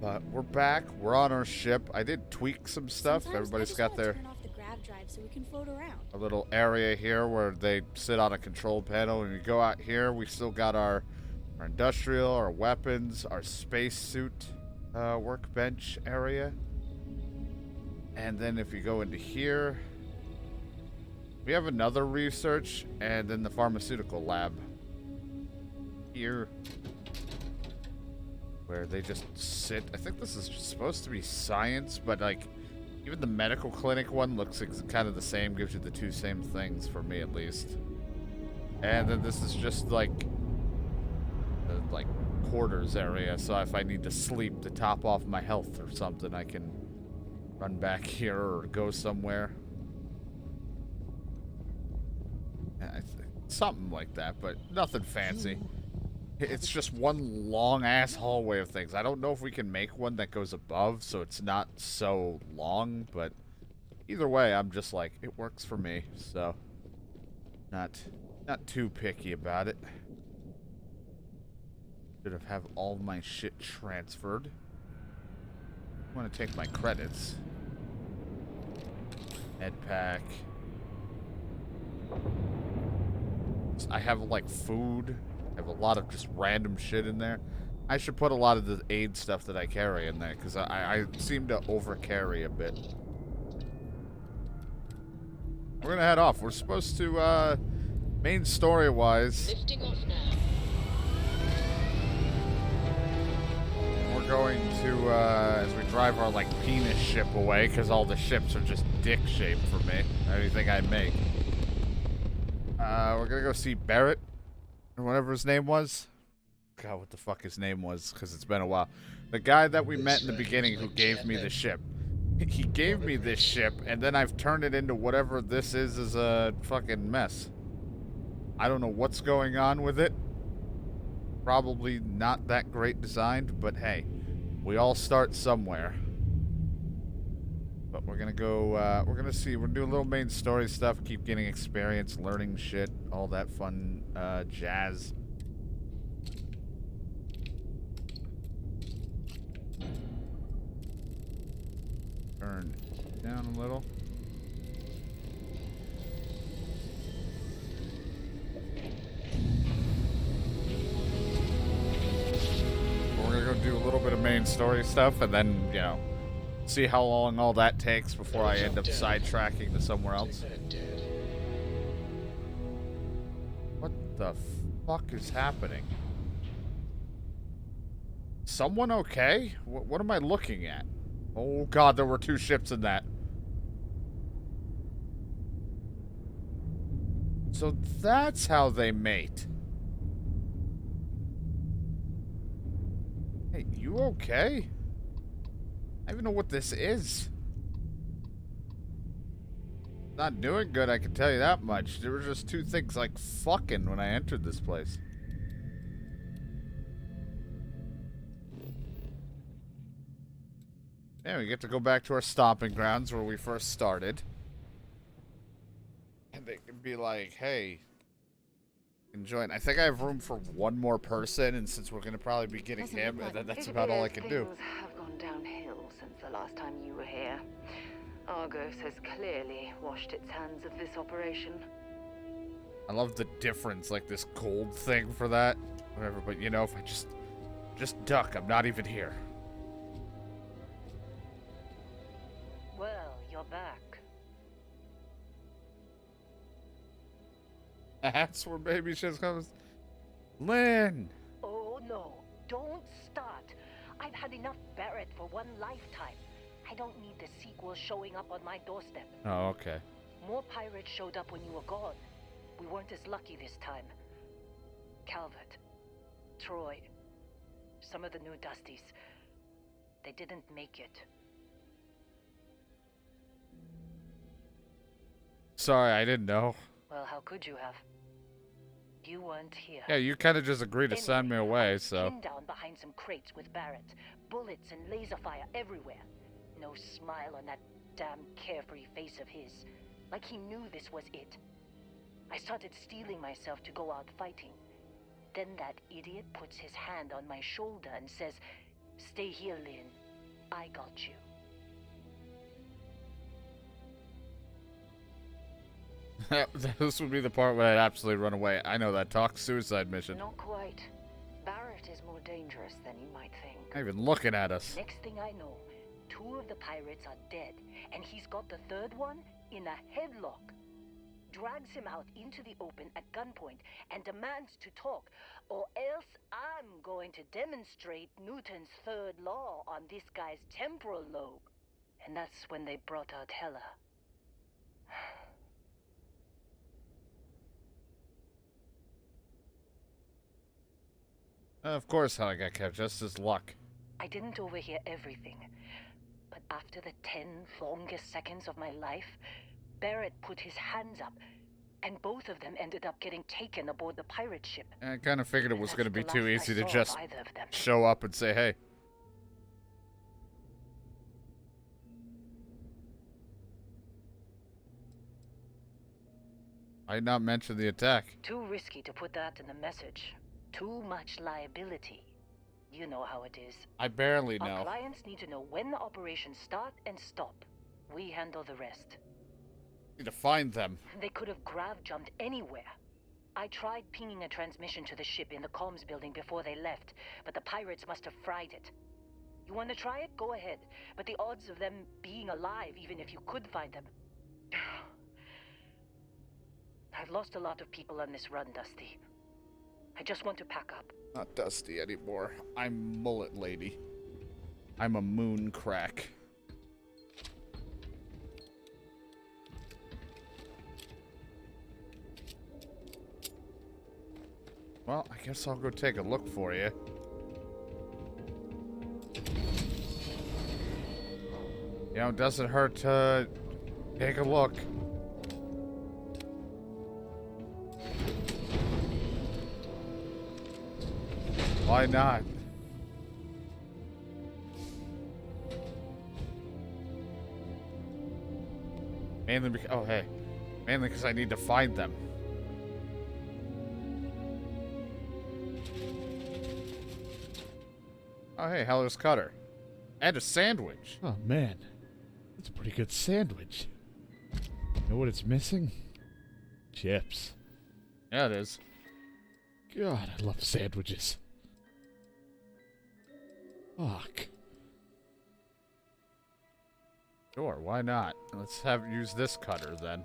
But we're back. We're on our ship. I did tweak some stuff. Sometimes Everybody's I just got want to their turn off the grav drive so we can float around. a little area here where they sit on a control panel. And you go out here, we still got our industrial, our weapons, our spacesuit workbench area. And then if you go into here, we have another research and then the pharmaceutical lab here where they just sit. I think this is supposed to be science, but like even the medical clinic one looks kind of the same, gives you the two same things for me at least. And then this is just like the quarters area, so if I need to sleep to top off my health or something, I can run back here or go somewhere. I think something like that, but nothing fancy. It's just one long ass hallway of things. I don't know if we can make one that goes above so it's not so long, but either way, I'm just like, it works for me, so not too picky about it. Should have all my shit transferred. I want to take my credits. Med pack. I have like food. I have a lot of just random shit in there. I should put a lot of the aid stuff that I carry in there because I seem to over carry a bit. We're gonna head off. We're supposed to main story wise. Lifting off now. We're going to as we drive our like penis ship away because all the ships are just dick shaped for me. Anything I make. We're gonna go see Barrett, or whatever his name was. God, what the fuck his name was, because it's been a while. The guy that we met in the beginning who gave me the ship. He gave me this ship, and then I've turned it into whatever this is a fucking mess. I don't know what's going on with it. Probably not that great designed, but hey, we all start somewhere. But we're gonna go, we're gonna see, we're gonna do a little main story stuff, keep getting experience, learning shit, all that fun, jazz. Turn down a little. We're gonna go do a little bit of main story stuff, and then, you know, see how long all that takes before I end up sidetracking to somewhere else. What the fuck is happening? Someone okay? What am I looking at? Oh god, there were two ships in that. So that's how they mate. Hey, you okay? I don't even know what this is. Not doing good, I can tell you that much. There were just two things like fucking when I entered this place. Yeah, we get to go back to our stomping grounds where we first started. And they can be like, hey, enjoy it. I think I have room for one more person, and since we're going to probably be getting him, and then that's about all I can do. Things have gone downhill since the last time you were here. Argos has clearly washed its hands of this operation. I love the difference, like this gold thing for that. Whatever, but you know, if I just duck, I'm not even here. Well, you're back. That's where baby shit comes. Lynn! Oh no, don't start. I've had enough Barrett for one lifetime. I don't need the sequel showing up on my doorstep. Oh, okay. More pirates showed up when you were gone. We weren't as lucky this time. Calvert, Troy, some of the new Dusties. They didn't make it. Sorry, I didn't know. Well, how could you have? You weren't here. Yeah, you kind of just agreed to send me away, so. Pinned down behind some crates with Barrett. Bullets and laser fire everywhere. No smile on that damn carefree face of his. Like he knew this was it. I started steeling myself to go out fighting. Then that idiot puts his hand on my shoulder and says, Stay here, Lynn. I got you. This would be the part where I'd absolutely run away. I know that talk. Suicide mission. Not quite. Barrett is more dangerous than you might think. Not even looking at us. Next thing I know, 2 of the pirates are dead, and he's got the 3rd one in a headlock. Drags him out into the open at gunpoint and demands to talk, or else I'm going to demonstrate Newton's 3rd law on this guy's temporal lobe. And that's when they brought out Hella. Of course how I got kept, just as luck. I didn't overhear everything, but after the 10 longest seconds of my life, Barrett put his hands up, and both of them ended up getting taken aboard the pirate ship. I kind of figured it was going to be too easy to I saw just of either of them. show up and say, hey. I did not mention the attack. Too risky to put that in the message. Too much liability. You know how it is. I barely Our know. clients need to know when the operations start and stop. We handle the rest. Need to find them. They could have grav-jumped anywhere. I tried pinging a transmission to the ship in the comms building before they left, but the pirates must have fried it. You want to try it? Go ahead. But the odds of them being alive, even if you could find them... I've lost a lot of people on this run, Dusty. I just want to pack up. Not Dusty anymore. I'm Mullet Lady. I'm a moon crack. Well, I guess I'll go take a look for you. You know, it doesn't hurt to take a look. Why not? Mainly because, oh hey, mainly because I need to find them. Oh hey, Heller's Cutter. And a sandwich. Oh man, that's a pretty good sandwich. Know what it's missing? Chips. Yeah, it is. God, I love sandwiches. Fuck. Sure, why not? Let's use this cutter then.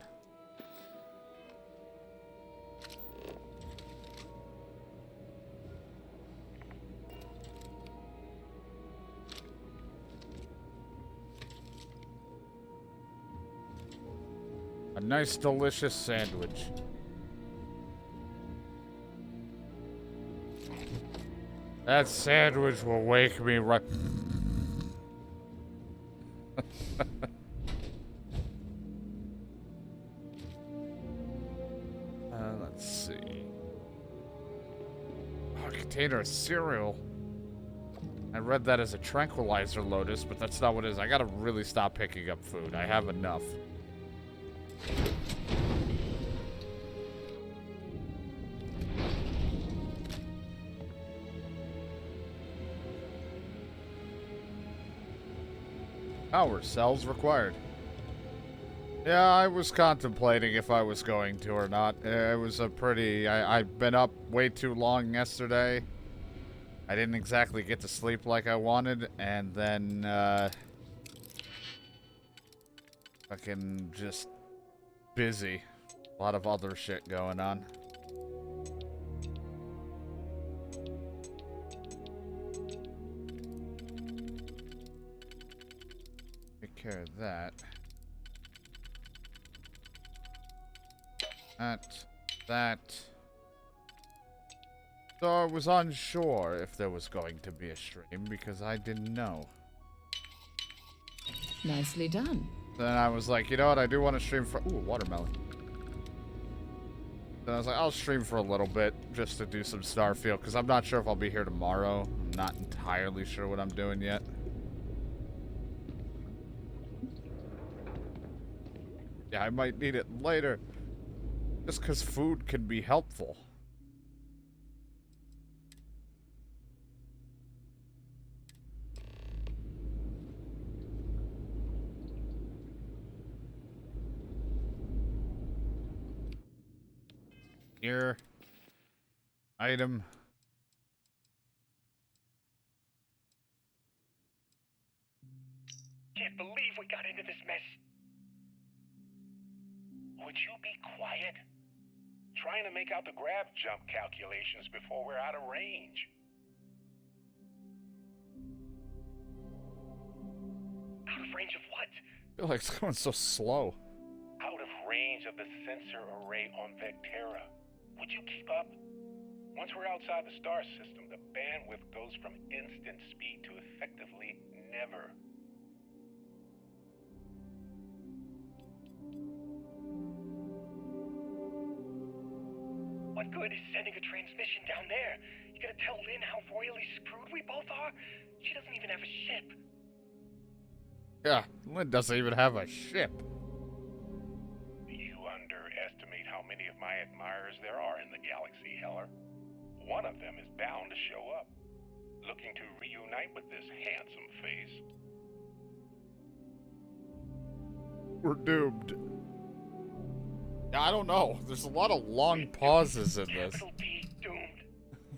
A nice, delicious sandwich. That sandwich will wake me right... Let's see. Oh, a container of cereal. I read that as a tranquilizer, Lotus, but that's not what it is. I gotta really stop picking up food. I have enough. Power cells required. Yeah, I was contemplating if I was going to or not. It was a pretty... I've been up way too long yesterday. I didn't exactly get to sleep like I wanted, and then, fucking just busy. A lot of other shit going on. Take care of that. That. So I was unsure if there was going to be a stream because I didn't know. Nicely done. Then I was like, you know what, I do want to stream for... Ooh, watermelon. Then I was like, I'll stream for a little bit just to do some Starfield because I'm not sure if I'll be here tomorrow. I'm not entirely sure what I'm doing yet. Yeah, I might need it later. Just because food can be helpful. Here. Item. Can't believe we got into this mess. Would you be quiet? Trying to make out the grab jump calculations before we're out of range. Out of range of what? I feel like it's going so slow. Out of range of the sensor array on Vectera. Would you keep up? Once we're outside the star system, the bandwidth goes from instant speed to effectively never. What good is sending a transmission down there? You gonna tell Lynn how royally screwed we both are? She doesn't even have a ship. Yeah, Lynn doesn't even have a ship. You underestimate how many of my admirers there are in the galaxy, Heller. One of them is bound to show up, looking to reunite with this handsome face. We're doomed. I don't know. There's a lot of long pauses in this. Capital D, doomed.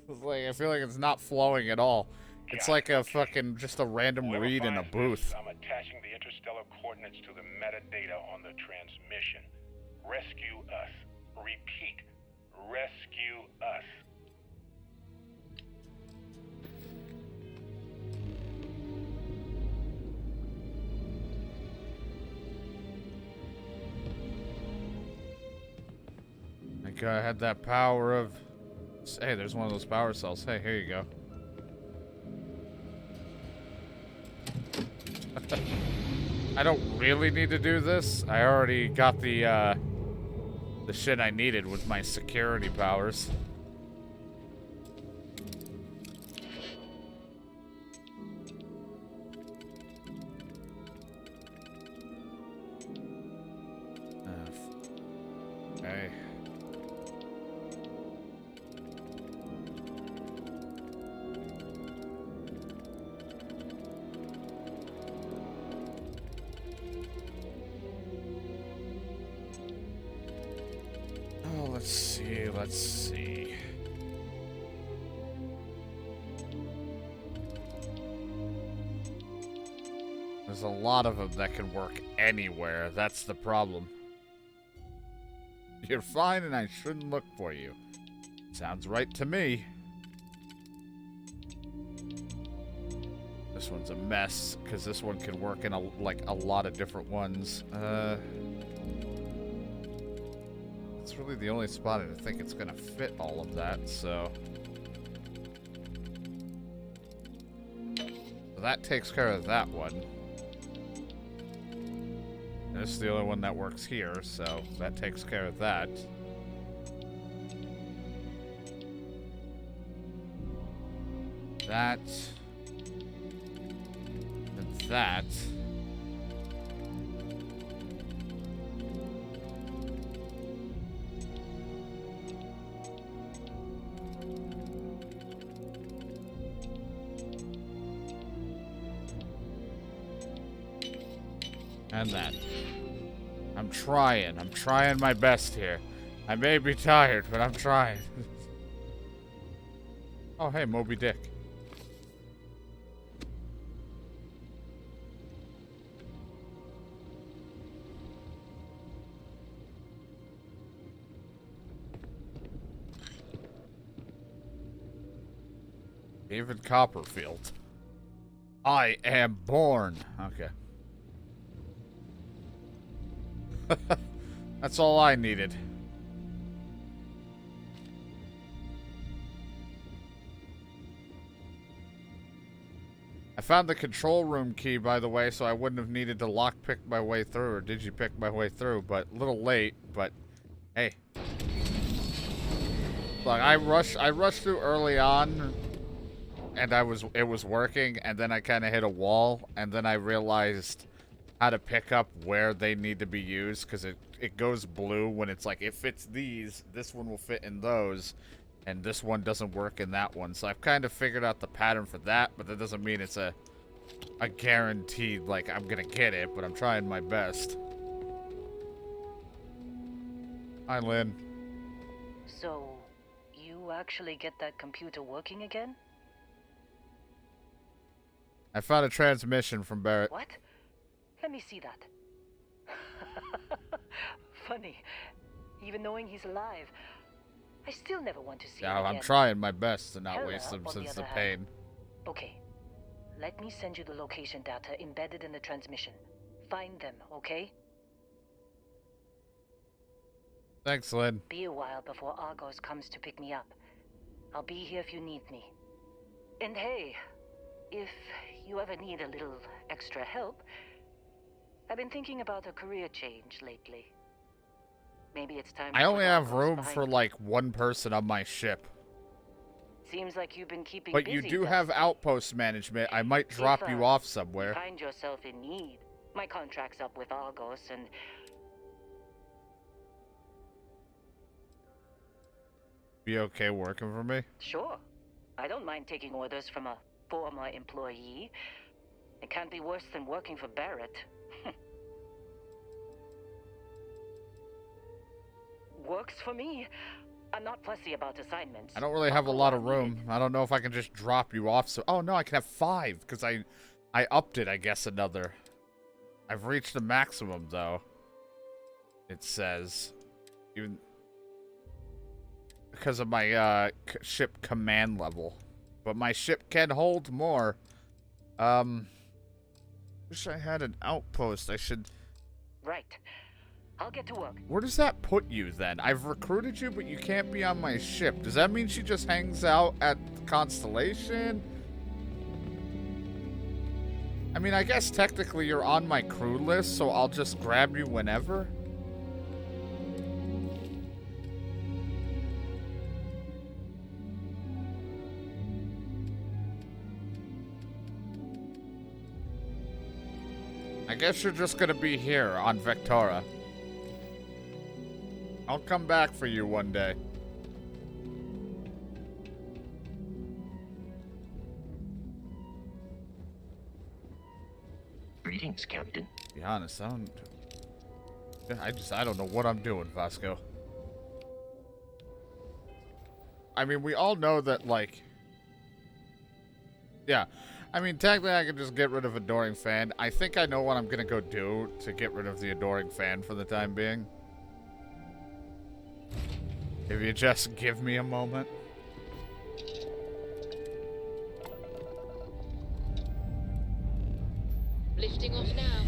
It's like, I feel like it's not flowing at all. It's like a fucking, just a random Whoever read in a finds booth. this, I'm attaching the interstellar coordinates to the metadata on the transmission. Rescue us. Repeat. Rescue us. Thank God I had that power of... Hey, there's one of those power cells. Hey, here you go. I don't really need to do this. I already got the shit I needed with my security powers. Okay. Oh, let's see, let's see. There's a lot of them that can work anywhere. That's the problem. You're fine and I shouldn't look for you. Sounds right to me. This one's a mess, because this one can work in a lot of different ones. It's really the only spot I think it's gonna fit all of that, so that takes care of that one. This is the only one that works here, so that takes care of that. That. And that. And that. I'm trying my best here. I may be tired, but I'm trying. Oh, hey, Moby Dick. David Copperfield. I am born. Okay. That's all I needed. I found the control room key, by the way, so I wouldn't have needed to lockpick my way through or digipick my way through, but a little late, but hey. Look, I rushed through early on and it was working, and then I kind of hit a wall, and then I realized how to pick up where they need to be used, because it goes blue when it's like, it fits these, this one will fit in those, and this one doesn't work in that one. So I've kind of figured out the pattern for that, but that doesn't mean it's a guaranteed, like, I'm gonna get it, but I'm trying my best. Hi, Lynn. So, you actually get that computer working again? I found a transmission from Barrett. What? Let me see that. Funny. Even knowing he's alive, I still never want to see Yeah, him I'm again. trying my best to not Hella, waste them on the since the other pain. hand. Okay. Let me send you the location data embedded in the transmission. Find them, okay? Thanks, Lynn. Be a while before Argos comes to pick me up. I'll be here if you need me. And hey, if you ever need a little extra help, I've been thinking about a career change lately. Maybe it's time to I only put have Argos room behind for me. like one person on my ship. Seems like you've been keeping But busy. you do have Dusty. outpost management. I might drop If, you off somewhere. Find yourself in need. My contract's up with Argos, and Be okay working for me? sure, I don't mind taking orders from a former employee. It can't be worse than working for Barrett. Works for me. I'm not fussy about assignments. I don't really have a lot of room. I don't know if I can just drop you off. So, oh no, I can have 5 because I upped it. I guess another. I've reached the maximum though. It says, even because of my ship command level, but my ship can hold more. Wish I had an outpost. I should. Right. I'll get to work. Where does that put you then? I've recruited you, but you can't be on my ship. Does that mean she just hangs out at Constellation? I mean, I guess technically you're on my crew list, so I'll just grab you whenever. I guess you're just gonna be here on Vectora. I'll come back for you one day. Greetings, Captain. To be honest, I don't know what I'm doing, Vasco. I mean, we all know that, like... Yeah. I mean, technically I can just get rid of Adoring Fan. I think I know what I'm gonna go do to get rid of the Adoring Fan for the time being. If you just give me a moment. Lifting off now.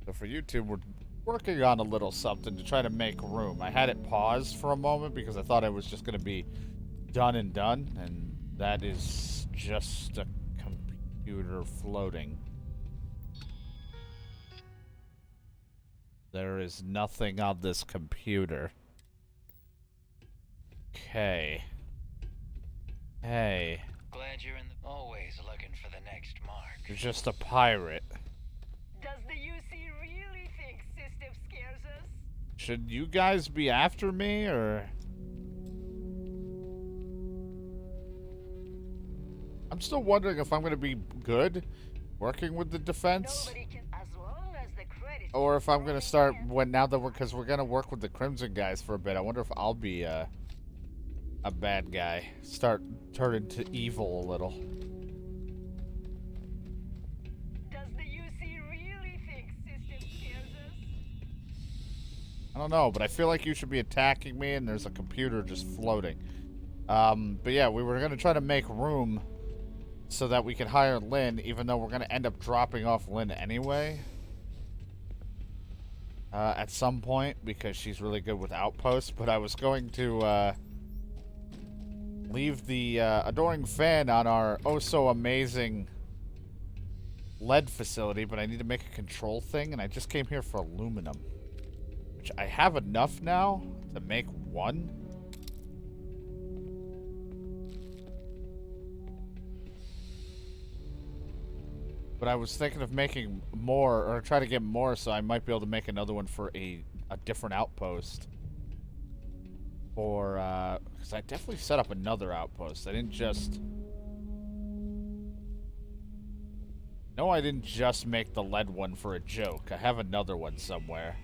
So for YouTube, we're working on a little something to try to make room. I had it paused for a moment because I thought it was just going to be done, and that is just a computer floating. There is nothing on this computer. Okay. Hey. Glad you're in the always looking for the next mark. You're just a pirate. Does the UC really think system scares us? Should you guys be after me, or... I'm still wondering if I'm going to be good working with the defense, Nobody can, as long as the credit. or if I'm going to start now that because we're going to work with the Crimson guys for a bit. I wonder if I'll be a bad guy, start turning to evil a little. Does the UC really think system scares us? I don't know, but I feel like you should be attacking me, and there's a computer just floating. But yeah, we were going to try to make room so that we can hire Lynn, even though we're going to end up dropping off Lynn anyway. At some point, because she's really good with outposts. But I was going to leave the Adoring Fan on our oh-so-amazing lead facility, but I need to make a control thing, and I just came here for aluminum. Which I have enough now to make one. But I was thinking of making more, or try to get more, so I might be able to make another one for a different outpost. For, because I definitely set up another outpost. I didn't just No, I didn't just make the lead one for a joke. I have another one somewhere.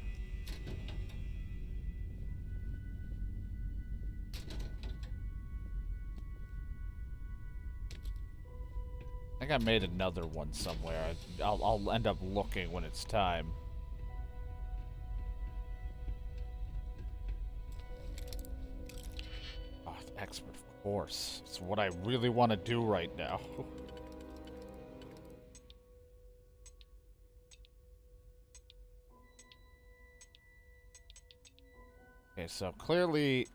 I think I made another one somewhere. I'll end up looking when it's time. Oh, expert course. It's what I really want to do right now. Okay, so clearly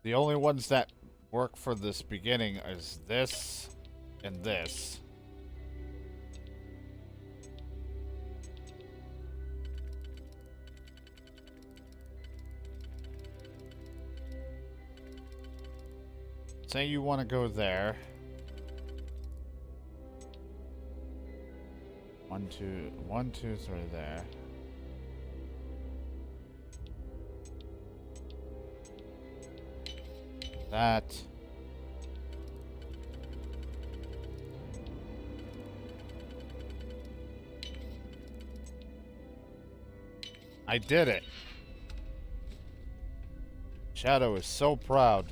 the only ones that work for this beginning is this and this. Say you want to go there. 1, 2, 1, 2, 3 there. That. I did it. Shadow is so proud.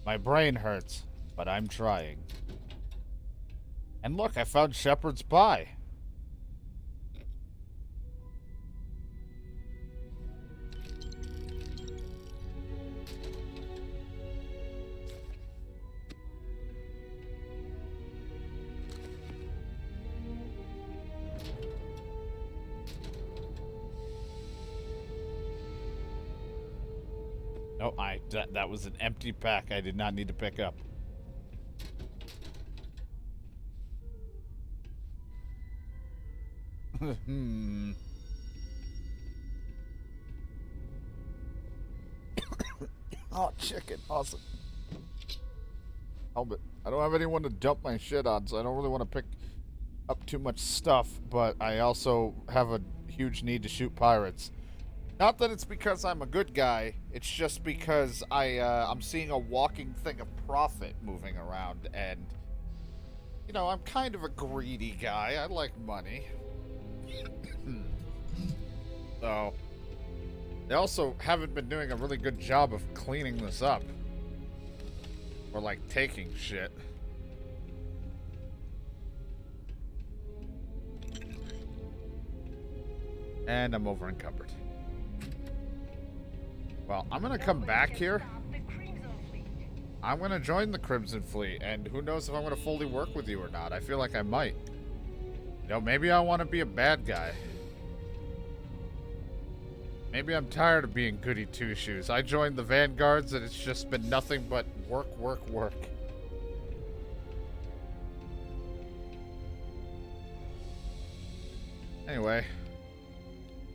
My brain hurts, but I'm trying. And look, I found shepherd's pie. No, that was an empty pack I did not need to pick up. Oh, chicken. Awesome. Helmet. I don't have anyone to dump my shit on, so I don't really want to pick up too much stuff, but I also have a huge need to shoot pirates. Not that it's because I'm a good guy, it's just because I'm seeing a walking thing of profit moving around, and, you know, I'm kind of a greedy guy. I like money. So, they also haven't been doing a really good job of cleaning this up. Or, like, taking shit. And I'm over encumbered. Well, I'm gonna come back here. I'm gonna join the Crimson Fleet, and who knows if I'm gonna fully work with you or not. I feel like I might. You know, maybe I want to be a bad guy. Maybe I'm tired of being goody two-shoes. I joined the Vanguards, and it's just been nothing but work, work, work. Anyway.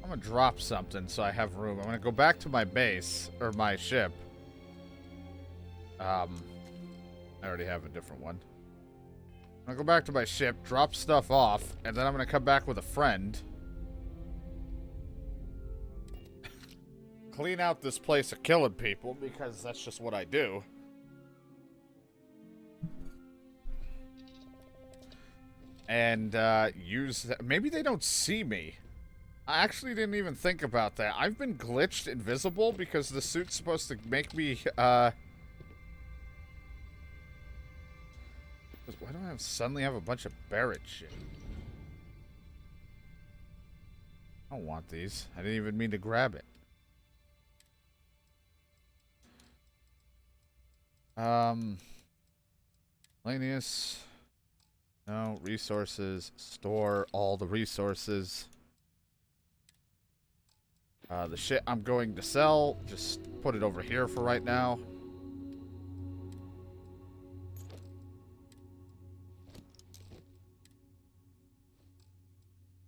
I'm gonna drop something so I have room. I'm gonna go back to my base, or my ship. I already have a different one. I'm gonna go back to my ship, drop stuff off, and then I'm gonna come back with a friend. Clean out this place of killing people, because that's just what I do. And, maybe they don't see me. I actually didn't even think about that. I've been glitched invisible because the suit's supposed to make me, why do I suddenly have a bunch of Barrett shit? I don't want these. I didn't even mean to grab it. Lanius. No, resources. Store all the resources. The shit I'm going to sell, just put it over here for right now.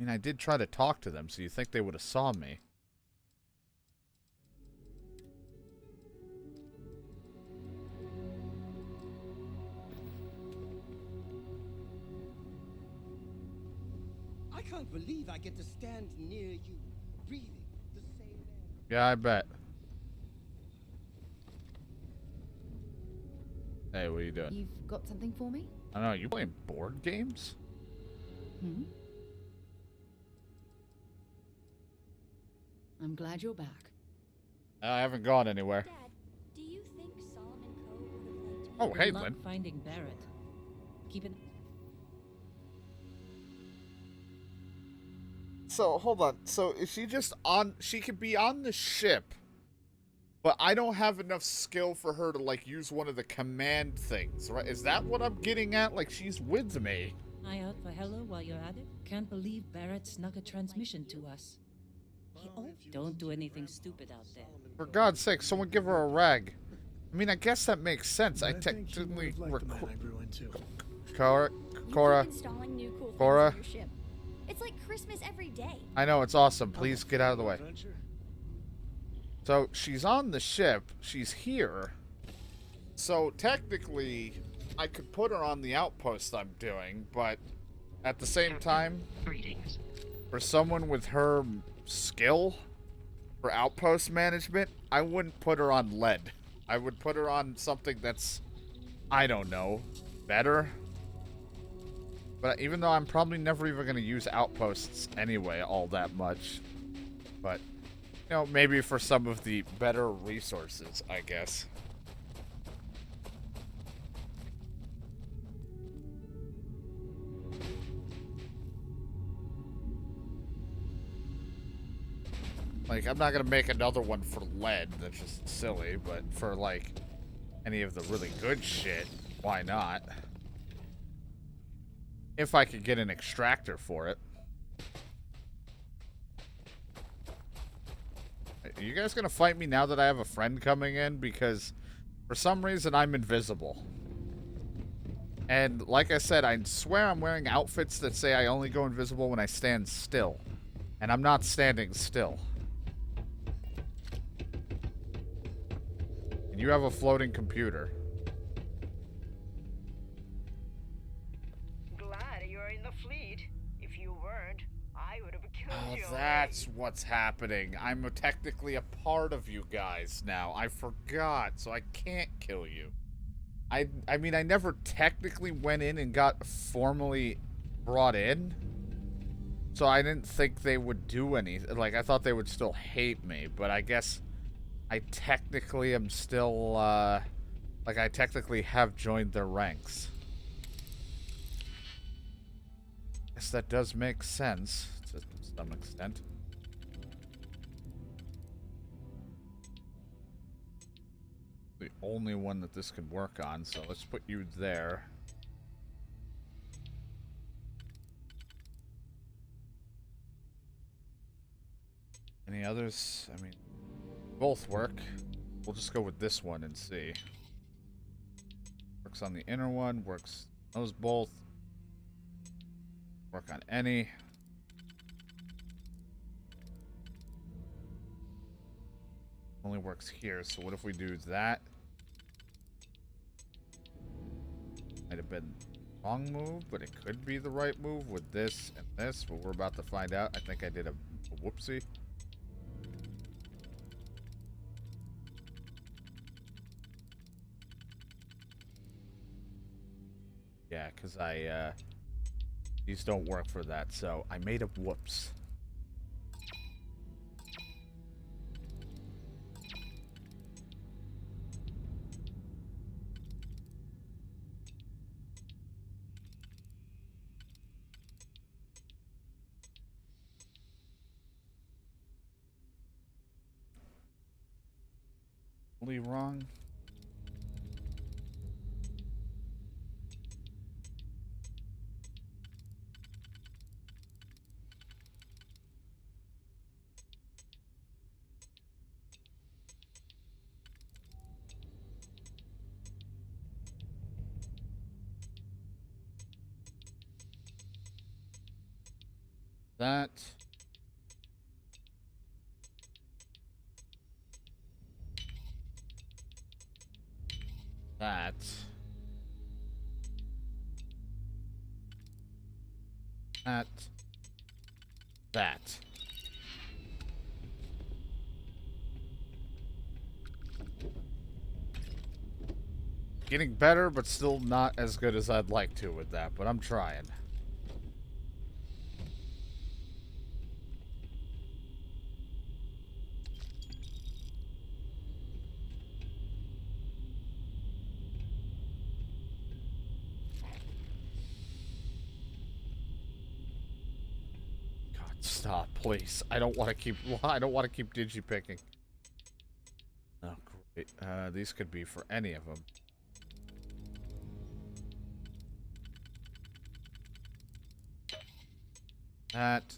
I mean, I did try to talk to them, so you think they would have saw me. I can't believe I get to stand near you, breathing the same air. Yeah, I bet. Hey, what are you doing? You've got something for me? I don't know, you playing board games? Hmm? I'm glad you're back. I haven't gone anywhere. Dad, do you think Solomon Coe would have liked me? Oh, hey, Good luck Lynn. finding Barrett. Keep it. So, hold on. So, is she just on... She could be on the ship, but I don't have enough skill for her to, like, use one of the command things, right? Is that what I'm getting at? Like, she's with me. Eye out for Hello while you're at it. Can't believe Barrett snuck a transmission to us. Don't do anything stupid out there. For God's sake, someone give her a rag. I mean, I guess that makes sense. I technically Cora, You keep installing new cool things Cora. on your ship. It's like Christmas every day. I know, it's awesome. Please get out of the way. So, she's on the ship. She's here. So, technically, I could put her on the outpost I'm doing, but at the same time, Greetings. for someone with her skill for outpost management, I wouldn't put her on lead. I would put her on something that's, I don't know, better. But even though I'm probably never even going to use outposts anyway all that much. But, you know, maybe for some of the better resources, I guess. Like, I'm not going to make another one for lead. That's just silly. But for, like, any of the really good shit, why not? If I could get an extractor for it. Are you guys going to fight me now that I have a friend coming in? Because for some reason I'm invisible. And like I said, I swear I'm wearing outfits that say I only go invisible when I stand still. And I'm not standing still. And you have a floating computer. Glad you're in the fleet. If you weren't, I would have killed Oh, you. that's what's happening. I'm technically a part of you guys now. I forgot, so I can't kill you. I mean, I never technically went in and got formally brought in. So I didn't think they would do anything. Like, I thought they would still hate me, but I guess I technically am still, like, I technically have joined their ranks. Guess that does make sense to some extent. The only one that this can work on, so let's put you there. Any others? I mean, both work. We'll just go with this one and see. Works on the inner one, works those both. Work on any. Only works here, so what if we do that? Might have been the wrong move, but it could be the right move with this and this, but we're about to find out. I think I did a whoopsie. Yeah, because these don't work for that, so I made a whoops. Totally wrong. That. That. That. That. Getting better, but still not as good as I'd like to with that, but I'm trying. stop, please. I don't want to keep digipicking. Oh, great. These could be for any of them. That.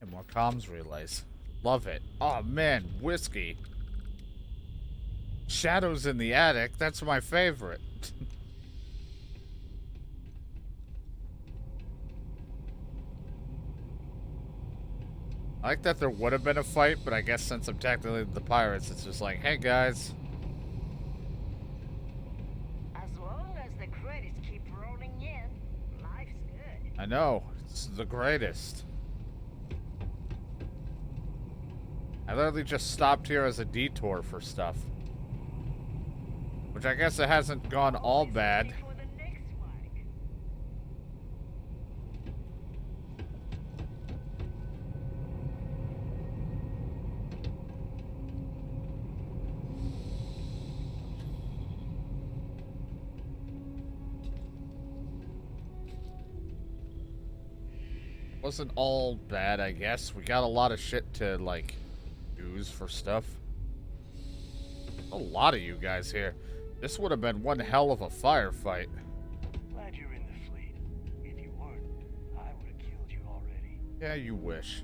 And more comms relays. Love it. Oh man, whiskey. Shadows in the attic. That's my favorite. I like that there would have been a fight, but I guess since I'm technically the pirates, it's just like, hey guys. As long as the credits keep rolling in, life's good. I know. It's the greatest. I literally just stopped here as a detour for stuff. Which I guess it hasn't gone all bad. Wasn't all bad, I guess. We got a lot of shit to, like, use for stuff. A lot of you guys here. This would have been one hell of a firefight. Glad you're in the fleet. If you weren't, I would have killed you already. Yeah, you wish.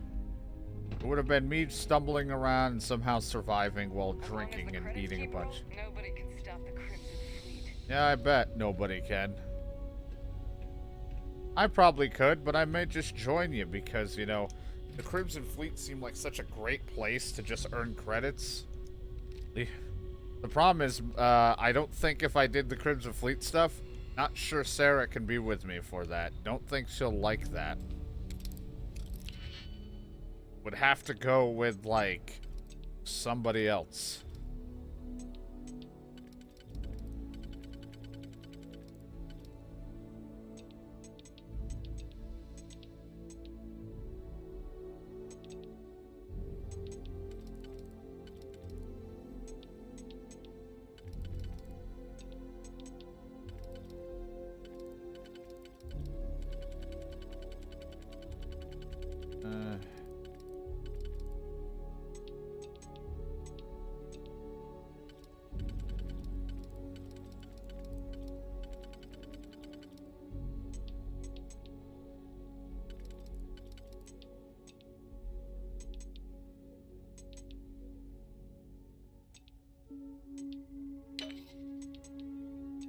It would have been me stumbling around and somehow surviving while drinking and eating a bunch. Nobody can stop the Crimson Fleet. Yeah, I bet nobody can. I probably could, but I may just join you because, you know, the Crimson Fleet seemed like such a great place to just earn credits. The problem is, I don't think if I did the Crimson Fleet stuff, not sure Sarah can be with me for that. Don't think she'll like that. Would have to go with, like, somebody else.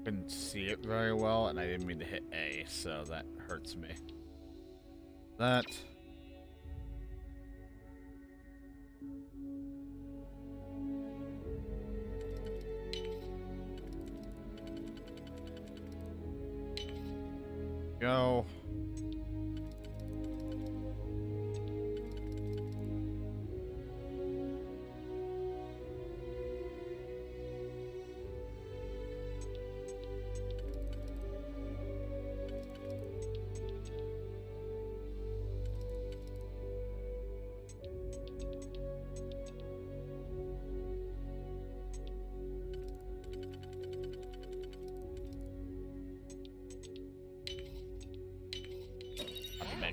Couldn't see it very well, and I didn't mean to hit A, so that hurts me. That. Go.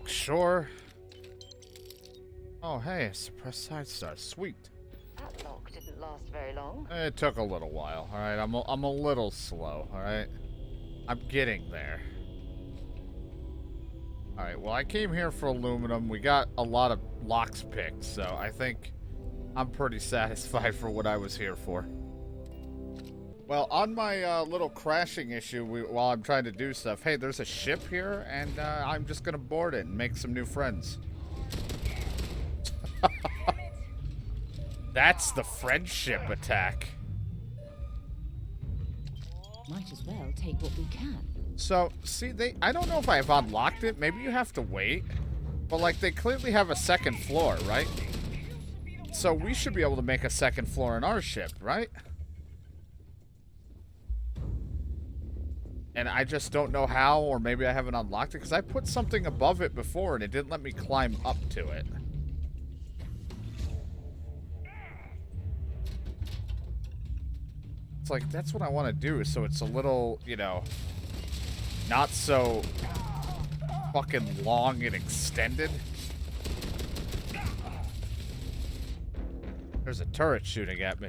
Sure. Oh, hey, a suppressed side star. Sweet. That lock didn't last very long. It took a little while. All right, I'm a little slow. All right, I'm getting there. All right. Well, I came here for aluminum. We got a lot of locks picked, so I think I'm pretty satisfied for what I was here for. Well, on my little crashing issue while I'm trying to do stuff, hey, there's a ship here, and I'm just going to board it and make some new friends. That's the friendship attack. Might as well take what we can. So, see, I don't know if I've unlocked it. Maybe you have to wait. But, like, they clearly have a second floor, right? So we should be able to make a second floor in our ship, right? And I just don't know how, or maybe I haven't unlocked it, because I put something above it before, and it didn't let me climb up to it. It's like, that's what I want to do, so it's a little, you know, not so fucking long and extended. There's a turret shooting at me.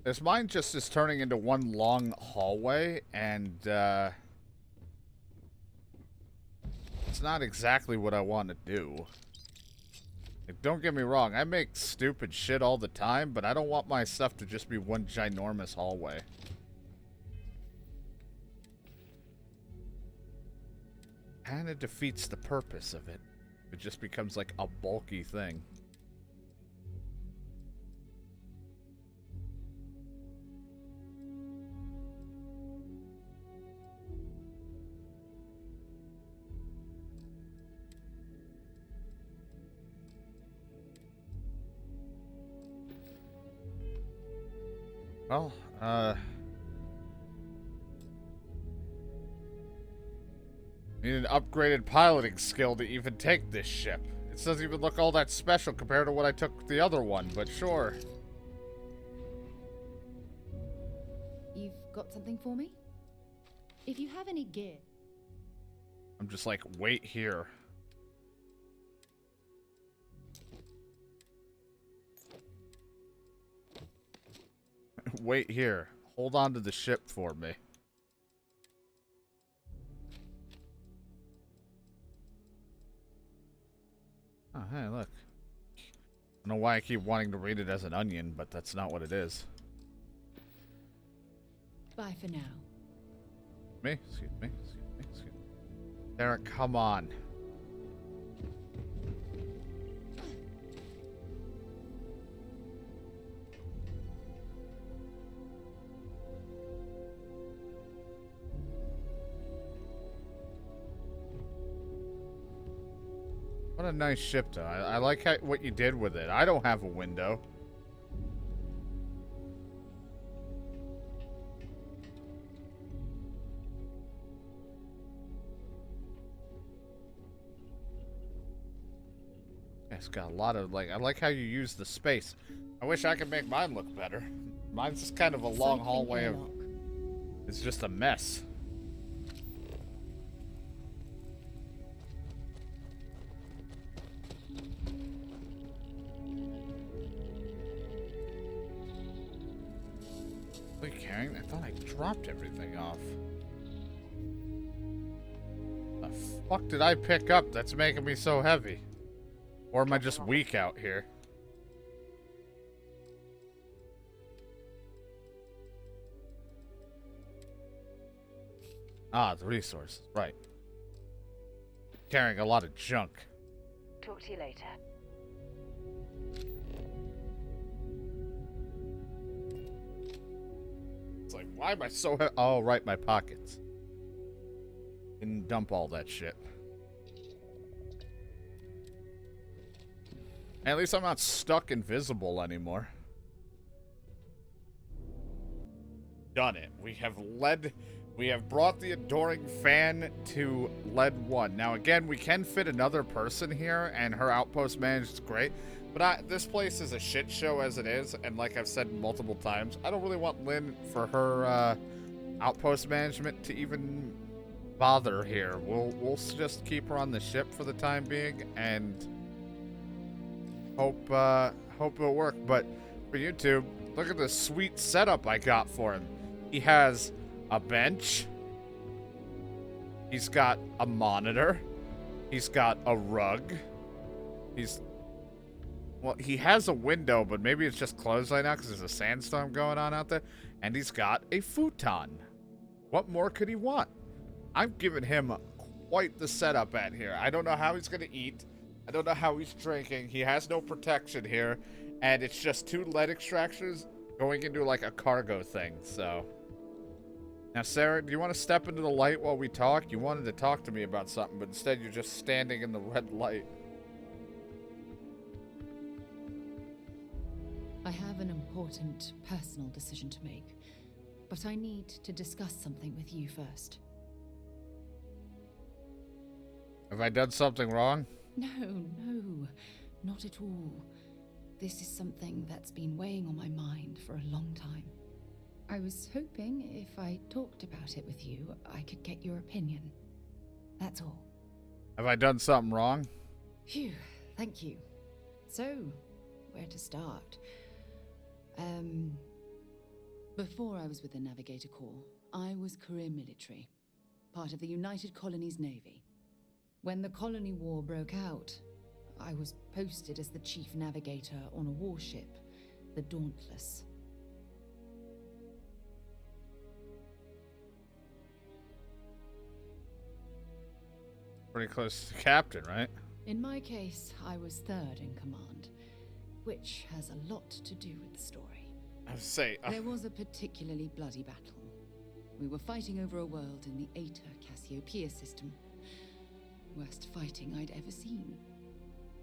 This mine just is turning into one long hallway, and it's not exactly what I want to do. Like, don't get me wrong, I make stupid shit all the time, but I don't want my stuff to just be one ginormous hallway. Kinda defeats the purpose of it. It just becomes like a bulky thing. Well, need an upgraded piloting skill to even take this ship. It doesn't even look all that special compared to what I took the other one, but sure. You've got something for me? If you have any gear. I'm just like, wait here. Wait here. Hold on to the ship for me. Oh, hey, look. I don't know why I keep wanting to read it as an onion, but that's not what it is. Bye for now. Me? Excuse me. Excuse me. Excuse me. Derek, come on. What a nice ship, though. I like what you did with it. I don't have a window. It's got a lot of, like, I like how you use the space. I wish I could make mine look better. Mine's just kind of a long hallway of... It's just a mess. Are you carrying? I thought I dropped everything off. The fuck did I pick up that's making me so heavy? Or am I just weak out here? Ah, the resources. Right. Carrying a lot of junk. Talk to you later. It's like, why am I so heavy? Oh, right, my pockets. Didn't dump all that shit. At least I'm not stuck invisible anymore. Done it. We have brought the adoring fan to lead 1. Now again, we can fit another person here, and her outpost managed is great. But this place is a shit show as it is, and like I've said multiple times, I don't really want Lynn for her outpost management to even bother here. We'll just keep her on the ship for the time being, and hope it'll work. But for YouTube, look at the sweet setup I got for him. He has a bench. He's got a monitor. He's got a rug. He has a window, but maybe it's just closed right now because there's a sandstorm going on out there. And he's got a futon. What more could he want? I've given him quite the setup at here. I don't know how he's going to eat. I don't know how he's drinking. He has no protection here. And it's just 2 lead extractors going into like a cargo thing, so... Now, Sarah, do you want to step into the light while we talk? You wanted to talk to me about something, but instead you're just standing in the red light. I have an important personal decision to make, but I need to discuss something with you first. Have I done something wrong? No, not at all. This is something that's been weighing on my mind for a long time. I was hoping if I talked about it with you, I could get your opinion. That's all. Have I done something wrong? Phew, thank you. So, where to start? Before I was with the Navigator Corps, I was career military, part of the United Colonies Navy. When the Colony War broke out, I was posted as the chief navigator on a warship, the Dauntless. Pretty close to captain, right? In my case, I was third in command, which has a lot to do with the story. I would say... There was a particularly bloody battle. We were fighting over a world in the Eta Cassiopeia system. Worst fighting I'd ever seen.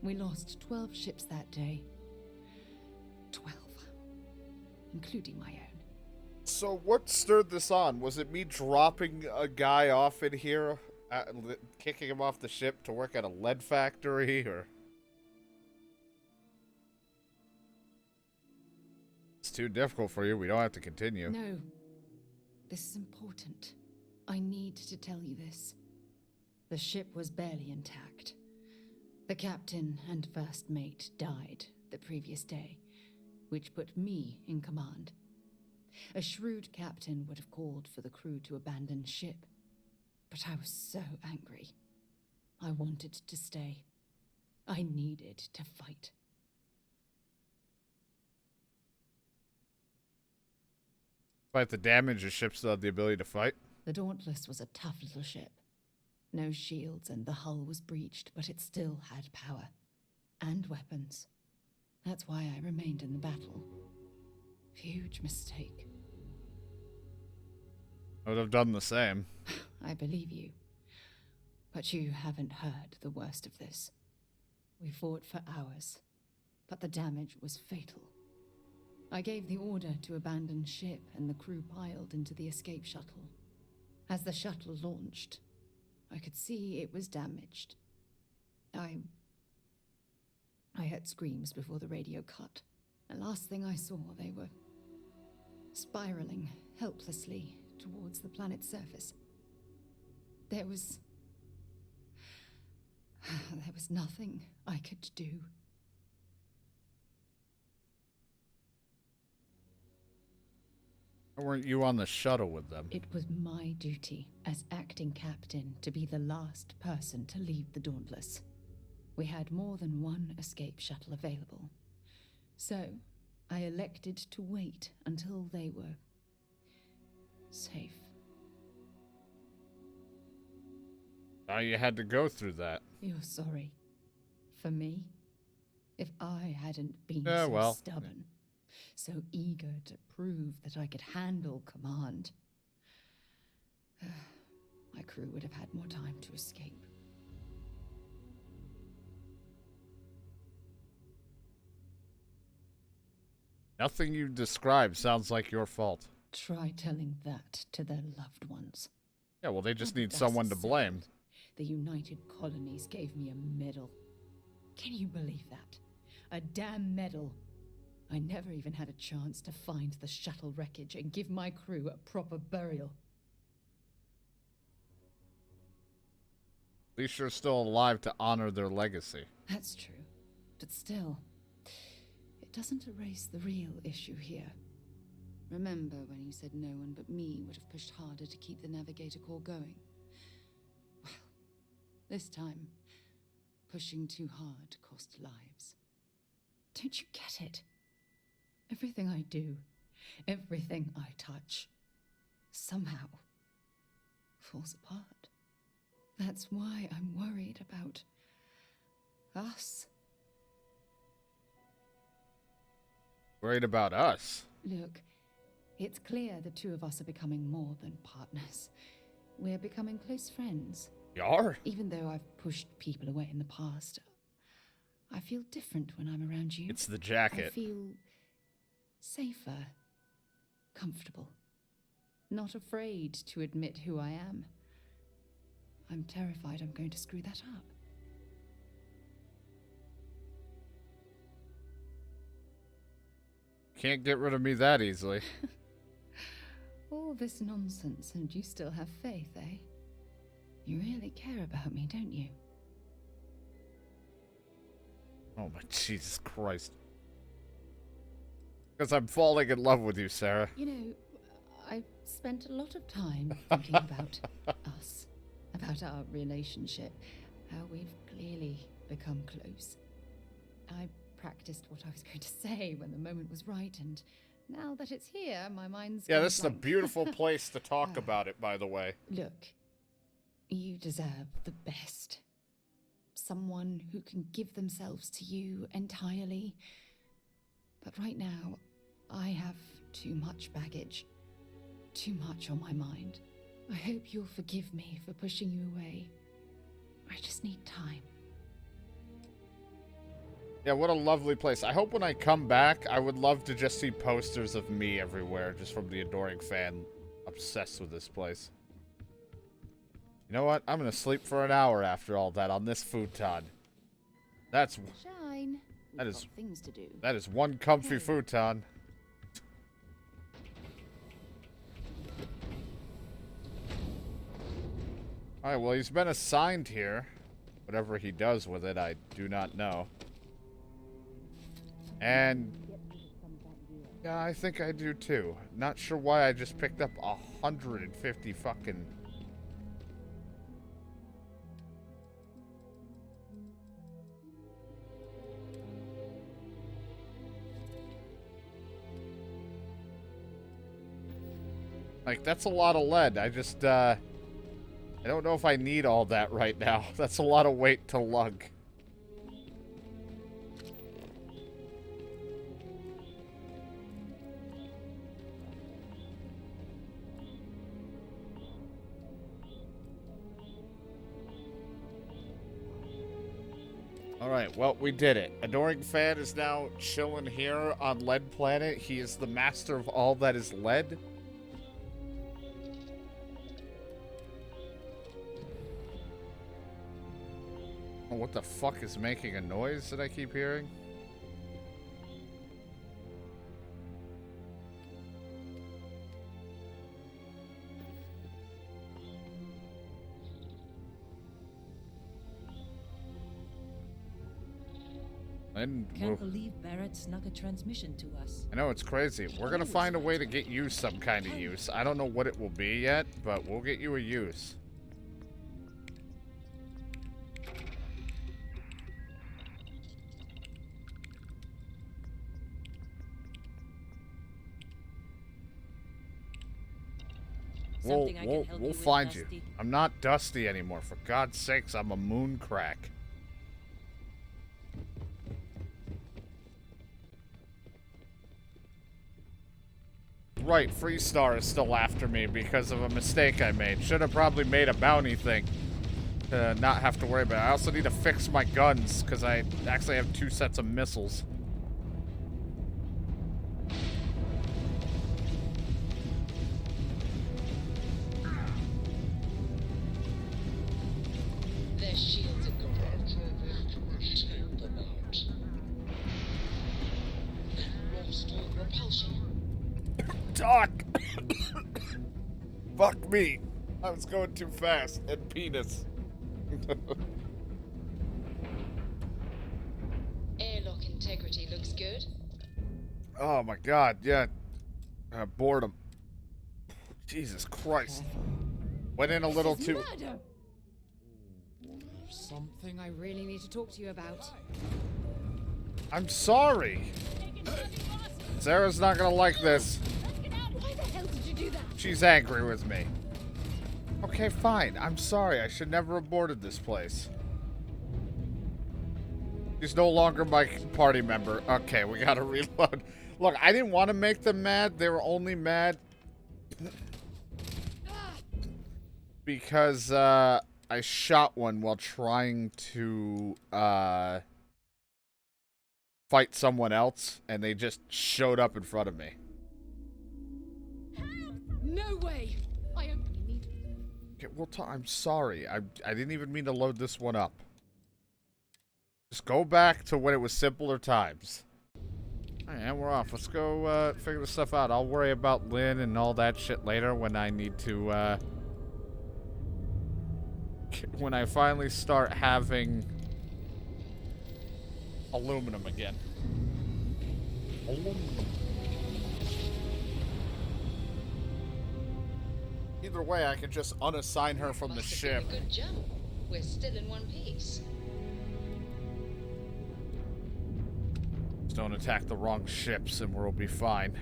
We lost 12 ships that day. 12. Including my own. So what stirred this on? Was it me dropping a guy off in here, kicking him off the ship to work at a lead factory, or... It's too difficult for you. We don't have to continue. No. This is important. I need to tell you this. The ship was barely intact. The captain and first mate died the previous day, which put me in command. A shrewd captain would have called for the crew to abandon ship, but I was so angry. I wanted to stay. I needed to fight. Despite the damage, the ship still had the ability to fight. The Dauntless was a tough little ship. No shields and the hull was breached, but it still had power. And weapons. That's why I remained in the battle. Huge mistake. I would have done the same. I believe you. But you haven't heard the worst of this. We fought for hours, but the damage was fatal. I gave the order to abandon ship and the crew piled into the escape shuttle. As the shuttle launched, I could see it was damaged. I heard screams before the radio cut. And last thing I saw, they were spiraling helplessly towards the planet's surface. There was nothing I could do. Why weren't you on the shuttle with them? It was my duty as acting captain to be the last person to leave the Dauntless. We had more than one escape shuttle available. So, I elected to wait until they were safe. Now you had to go through that. You're sorry. For me? If I hadn't been stubborn, so eager to prove that I could handle command, my crew would have had more time to escape. Nothing you describe sounds like your fault. Try telling that to their loved ones. Yeah, well, they just need Dust someone to blame. settled. The United Colonies gave me a medal. Can you believe that? A damn medal. I never even had a chance to find the shuttle wreckage and give my crew a proper burial. At least you're still alive to honor their legacy. That's true. But still, it doesn't erase the real issue here. Remember when you said no one but me would have pushed harder to keep the Navigator Corps going? Well, this time, pushing too hard cost lives. Don't you get it? Everything I do, everything I touch, somehow falls apart. That's why I'm worried about us. Worried about us? Look, It's clear the two of us are becoming more than partners. We're becoming close friends. You are? Even though I've pushed people away in the past, I feel different when I'm around you. It's the jacket. I feel safer, comfortable, not afraid to admit who I am. I'm terrified I'm going to screw that up. Can't get rid of me that easily. All this nonsense and you still have faith, eh? You really care about me, don't you? Oh my Jesus Christ. Because I'm falling in love with you, Sarah. You know, I've spent a lot of time thinking about us, about our relationship, how we've clearly become close. I practiced what I was going to say when the moment was right, and now that it's here, my mind's Yeah, gone this is a blank. beautiful place to talk about it, by the way. Look, you deserve the best. Someone who can give themselves to you entirely. But right now, I have too much baggage. Too much on my mind. I hope you'll forgive me for pushing you away. I just need time. Yeah, what a lovely place. I hope when I come back, I would love to just see posters of me everywhere, just from the adoring fan obsessed with this place. You know what? I'm gonna sleep for an hour after all that on this futon. That's Shine. That We've is- got things to do. that is one comfy futon. Alright, well, he's been assigned here. Whatever he does with it, I do not know. And yeah, I think I do too. Not sure why I just picked up 150 fucking... Like, that's a lot of lead. I just, I don't know if I need all that right now. That's a lot of weight to lug. Alright, well, we did it. Adoring Fan is now chilling here on Lead Planet. He is the master of all that is lead. Oh, what the fuck is making a noise that I keep hearing? And Can't believe Barrett snuck a transmission to us. I know, it's crazy. We're gonna find a way to get you some kind of use. I don't know what it will be yet, but we'll get you a use. Something I can help you We'll with, find you. Dusty? I'm not Dusty anymore. For God's sakes, I'm a moon crack. Right, Freestar is still after me because of a mistake I made. Should have probably made a bounty thing to not have to worry about it. I also need to fix my guns because I actually have 2 sets of missiles. Their shields are gone. Take them out. Lost all repulsion. Talk! Fuck me. I was going too fast. And penis. Airlock integrity looks good. Oh my god, yeah. Boredom. Jesus Christ. Went in a little too... Murder. Something I really need to talk to you about. I'm sorry. Sarah's not gonna like this. Why the hell did you do that? She's angry with me. Okay, fine. I'm sorry. I should never have boarded this place. He's no longer my party member. Okay, we gotta reload. Look, I didn't want to make them mad. They were only mad because I shot one while trying to fight someone else, and they just showed up in front of me. No way! I only need... Okay, well, I'm sorry. I didn't even mean to load this one up. Just go back to when it was simpler times. Alright, we're off. Let's go figure this stuff out. I'll worry about Lynn and all that shit later when I need to, when I finally start having aluminum again. Aluminum. Either way, I can just unassign her from the ship. Good jump. We're still in one piece. Just don't attack the wrong ships and we'll be fine.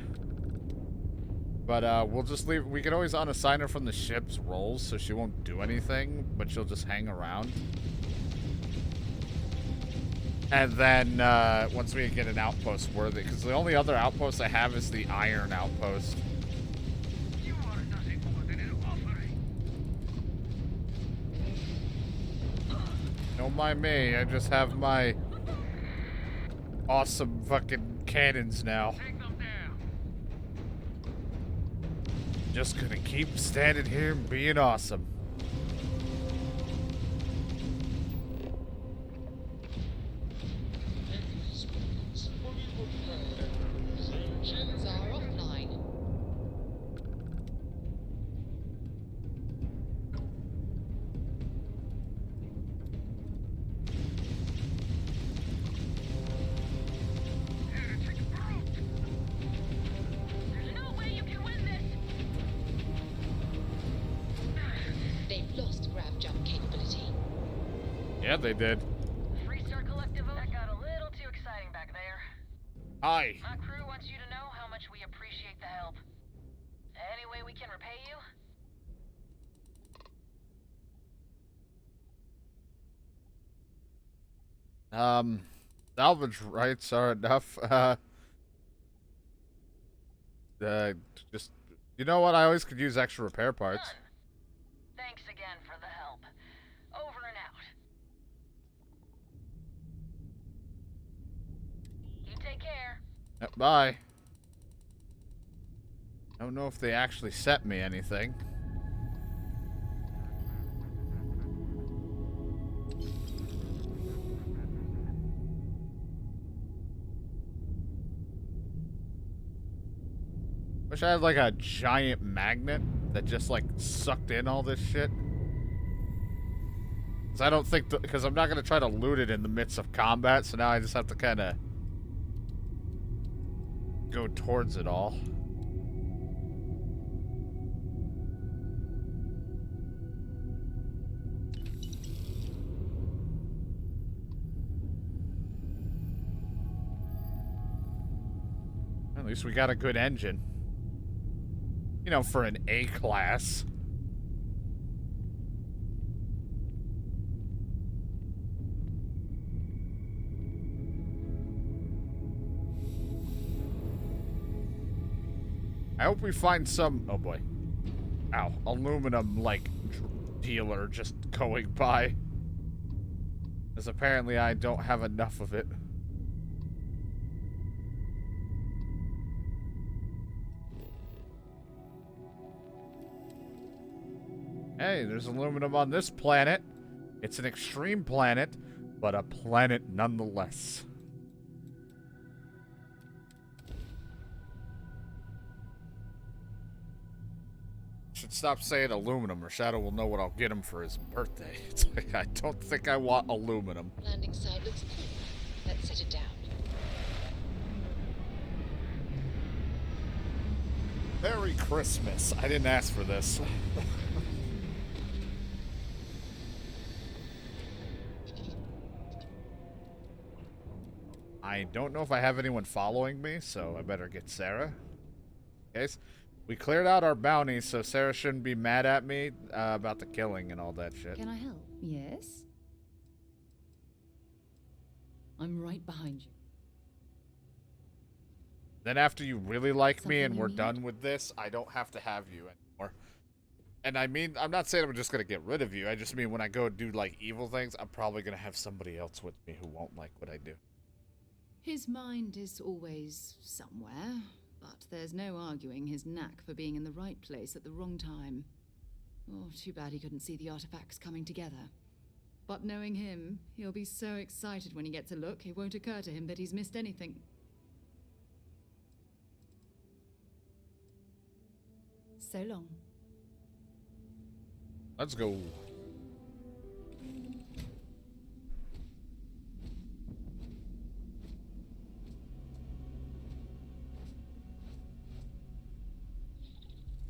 But we'll just leave. We can always unassign her from the ship's roles so she won't do anything, but she'll just hang around. And then once we get an outpost worthy, because the only other outpost I have is the iron outpost. You are nothing more than an offering. Don't mind me, I just have my awesome fucking cannons now. Take them down. Just gonna keep standing here and being awesome. Engines are offline. There's no way you can win this. They've lost grav jump capability. Yeah, they did. Freestar Collective, that got a little too exciting back there. Hi. My crew wants you to know how much we appreciate the help. Any way we can repay you? Salvage rights are enough. Just, you know what? I always could use extra repair parts. Done. Thanks again for the help. Over and out. You take care. Bye. I don't know if they actually sent me anything. Wish I had like a giant magnet that just like sucked in all this shit. Cause I don't think, because I'm not gonna try to loot it in the midst of combat, so now I just have to kind of go towards it all. At least we got a good engine. You know, for an A class. I hope we find some, oh boy. Ow, aluminum, like, dealer just going by. Because apparently I don't have enough of it. Hey, there's aluminum on this planet. It's an extreme planet, but a planet nonetheless. Should stop saying aluminum, or Shadow will know what I'll get him for his birthday. It's like, I don't think I want aluminum. Landing site looks clean. Let's set it down. Merry Christmas. I didn't ask for this. I don't know if I have anyone following me, so I better get Sarah. Okay, we cleared out our bounty, so Sarah shouldn't be mad at me about the killing and all that shit. Can I help? Yes? I'm right behind you. Then after you really like me Something and you we're need? done with this, I don't have to have you anymore. And I mean, I'm not saying I'm just gonna get rid of you. I just mean when I go do like evil things, I'm probably gonna have somebody else with me who won't like what I do. His mind is always somewhere, but there's no arguing his knack for being in the right place at the wrong time. Oh, too bad he couldn't see the artifacts coming together. But knowing him, he'll be so excited when he gets a look, it won't occur to him that he's missed anything. So long. Let's go.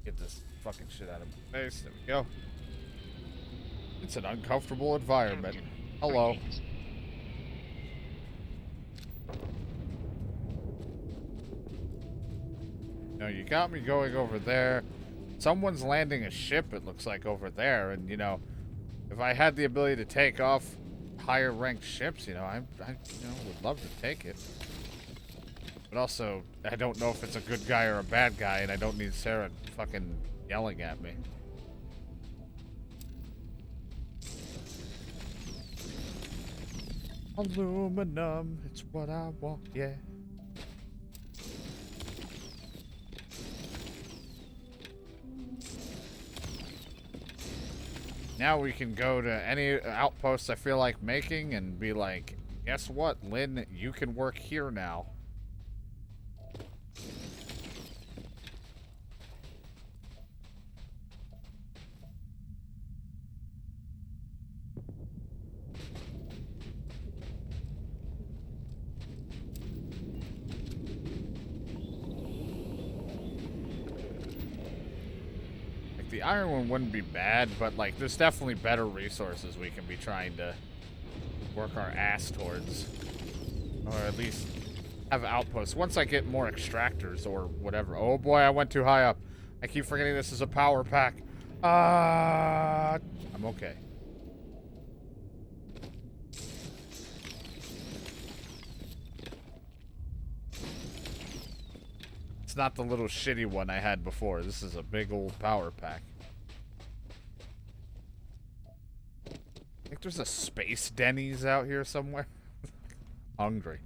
Get this fucking shit out of my face. There we go. It's an uncomfortable environment. Hello. No, you got me going over there. Someone's landing a ship, it looks like, over there. And, you know, if I had the ability to take off higher ranked ships, you know, I would love to take it. But also, I don't know if it's a good guy or a bad guy, and I don't need Sarah fucking yelling at me. Aluminum, it's what I want, yeah. Now we can go to any outposts I feel like making and be like, guess what, Lynn, you can work here now. The iron one wouldn't be bad, but like there's definitely better resources we can be trying to work our ass towards. Or at least have outposts. Once I get more extractors or whatever. Oh boy, I went too high up. I keep forgetting this is a power pack. I'm okay. It's not the little shitty one I had before. This is a big old power pack. I think there's a space Denny's out here somewhere. Hungry.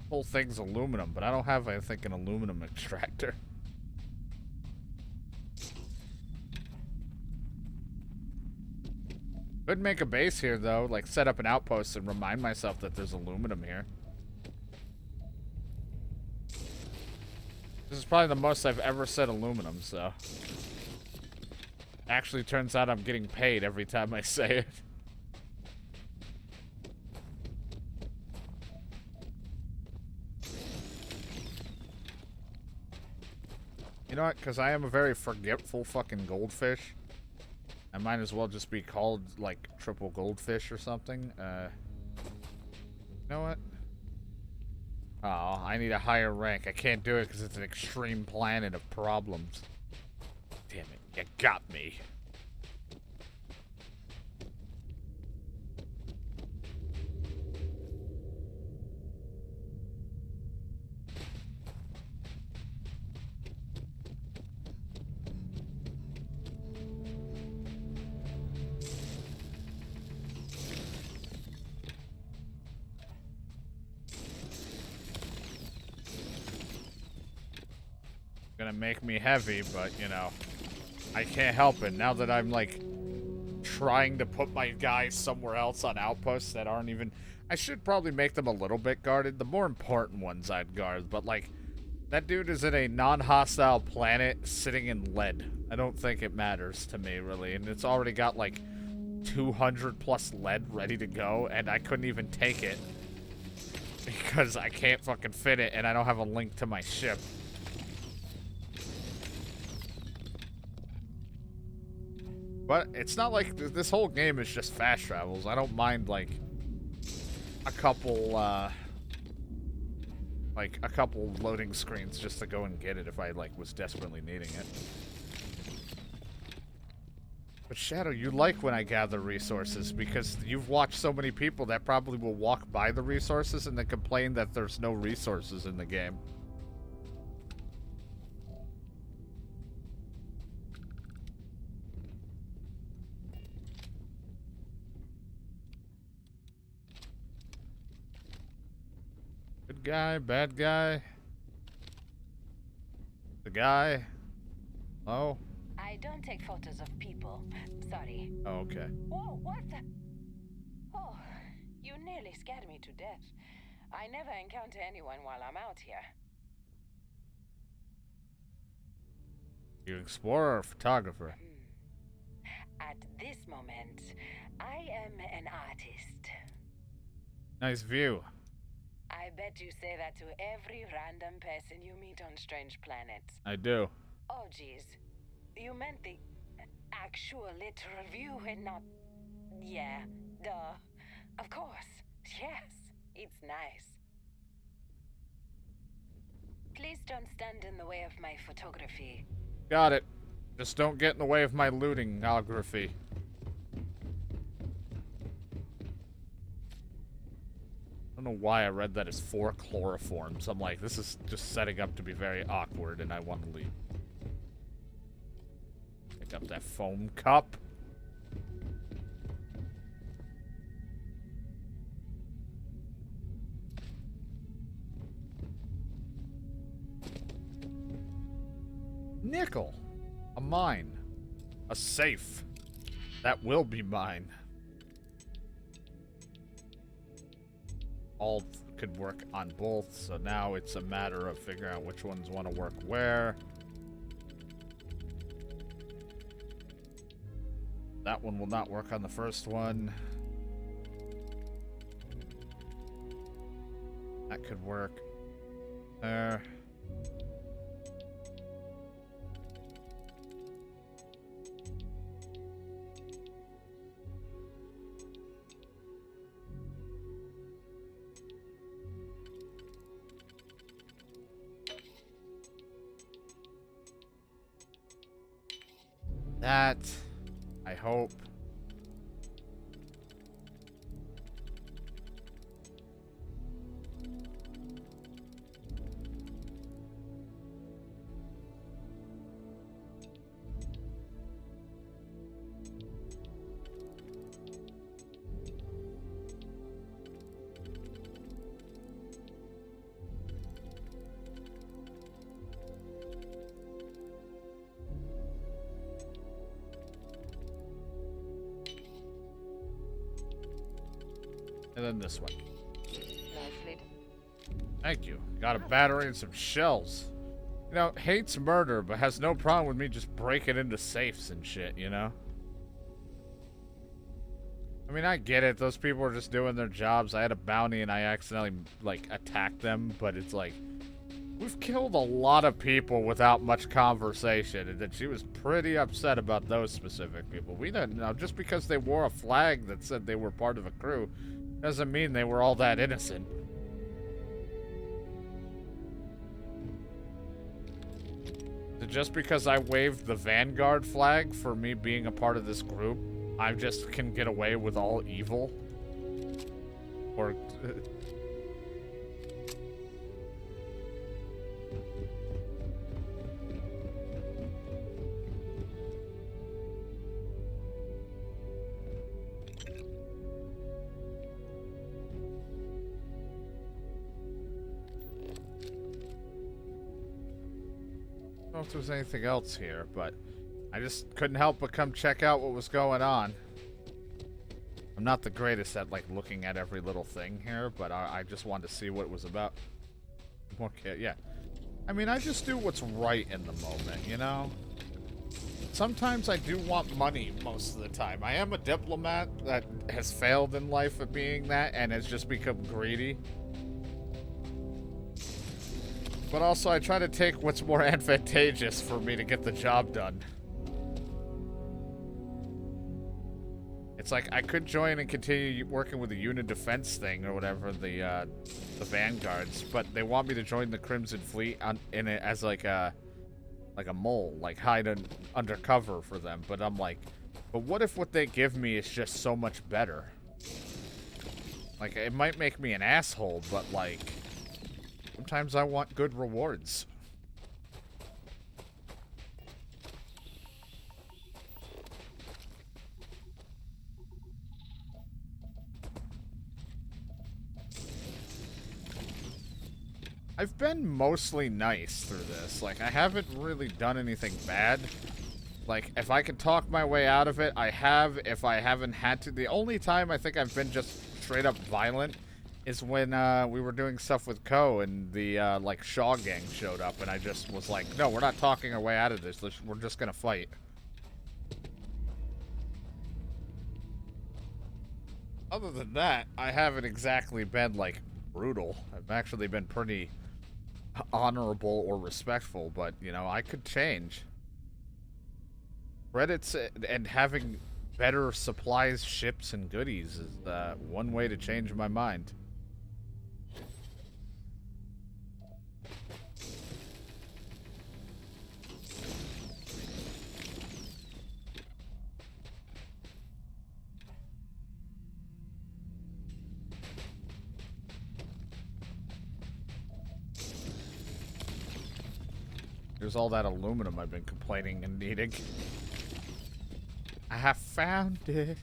Whole thing's aluminum, but I don't have, I think, an aluminum extractor. Could make a base here, though. Like, set up an outpost and remind myself that there's aluminum here. This is probably the most I've ever said aluminum, so. Actually, turns out I'm getting paid every time I say it. You know what? Because I am a very forgetful fucking goldfish. I might as well just be called, like, triple goldfish or something. You know what? Oh, I need a higher rank. I can't do it because it's an extreme planet of problems. Damn it, you got me. Gonna make me heavy, but you know, I can't help it. Now that I'm like trying to put my guys somewhere else on outposts that aren't even, I should probably make them a little bit guarded. The more important ones I'd guard, but like that dude is in a non-hostile planet sitting in lead. I don't think it matters to me really, and it's already got like 200 plus lead ready to go, and I couldn't even take it because I can't fucking fit it, and I don't have a link to my ship. But it's not like this whole game is just fast travels. I don't mind like a couple loading screens just to go and get it if I like was desperately needing it. But Shadow, you like when I gather resources because you've watched so many people that probably will walk by the resources and then complain that there's no resources in the game. Good guy, bad guy. The guy. Oh. I don't take photos of people. Sorry. Oh, okay. Whoa, what the? Oh, you nearly scared me to death. I never encounter anyone while I'm out here. You explorer or photographer? At this moment, I am an artist. Nice view. I bet you say that to every random person you meet on strange planets. I do. Oh, geez. You meant the actual literal view and not... Yeah, duh. Of course. Yes, it's nice. Please don't stand in the way of my photography. Got it. Just don't get in the way of my looting-ography. I don't know why I read that as 4 chloroforms. I'm like, this is just setting up to be very awkward, and I want to leave. Pick up that foam cup. Nickel. A mine. A safe. That will be mine. All could work on both, so now it's a matter of figuring out which ones want to work where. That one will not work on the first one. That could work there. That, I hope. And then this one. Nicely done. Thank you. Got a battery and some shells. You know, hates murder, but has no problem with me just breaking into safes and shit, you know? I mean, I get it. Those people are just doing their jobs. I had a bounty and I accidentally, like, attacked them, but it's like, we've killed a lot of people without much conversation, and that she was pretty upset about those specific people. We didn't know. Just because they wore a flag that said they were part of a crew doesn't mean they were all that innocent. So just because I waved the Vanguard flag for me being a part of this group, I just can get away with all evil? Or... I don't know if there's anything else here, but I just couldn't help but come check out what was going on. I'm not the greatest at, like, looking at every little thing here, but I just wanted to see what it was about. Okay, yeah. I mean, I just do what's right in the moment, you know? Sometimes I do want money most of the time. I am a diplomat that has failed in life at being that and has just become greedy. But also, I try to take what's more advantageous for me to get the job done. It's like, I could join and continue working with the unit defense thing or whatever, the Vanguards, but they want me to join the Crimson Fleet in it as like a mole, like hide undercover for them. But I'm like, But what if what they give me is just so much better? Like, it might make me an asshole, but, like, sometimes I want good rewards. I've been mostly nice through this. Like, I haven't really done anything bad. Like, if I can talk my way out of it, I have. If I haven't had to. The only time I think I've been just straight up violent is when we were doing stuff with Ko and the, like, Shaw gang showed up. And I just was like, no, we're not talking our way out of this. We're just gonna fight. Other than that, I haven't exactly been, like, brutal. I've actually been pretty honorable or respectful, but, you know, I could change. Credits and having better supplies, ships, and goodies is one way to change my mind. There's all that aluminum I've been complaining and needing. I have found it.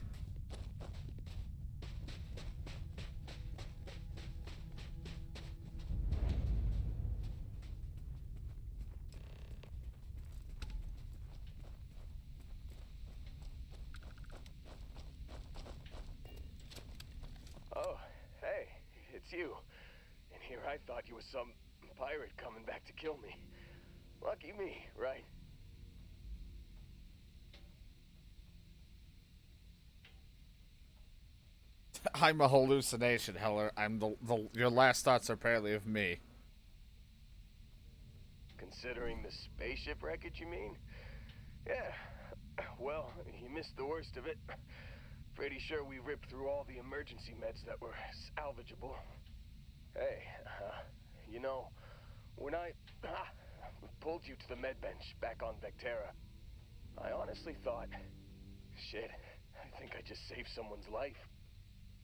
Oh, hey, it's you. And here I thought you was some pirate coming back to kill me. Lucky me, right? I'm a hallucination, Heller. I'm your last thoughts are apparently of me. Considering the spaceship wreckage, you mean? Yeah. Well, you missed the worst of it. Pretty sure we ripped through all the emergency meds that were salvageable. Hey, you know, when I pulled you to the med bench back on Vectera, I honestly thought, shit, I think I just saved someone's life.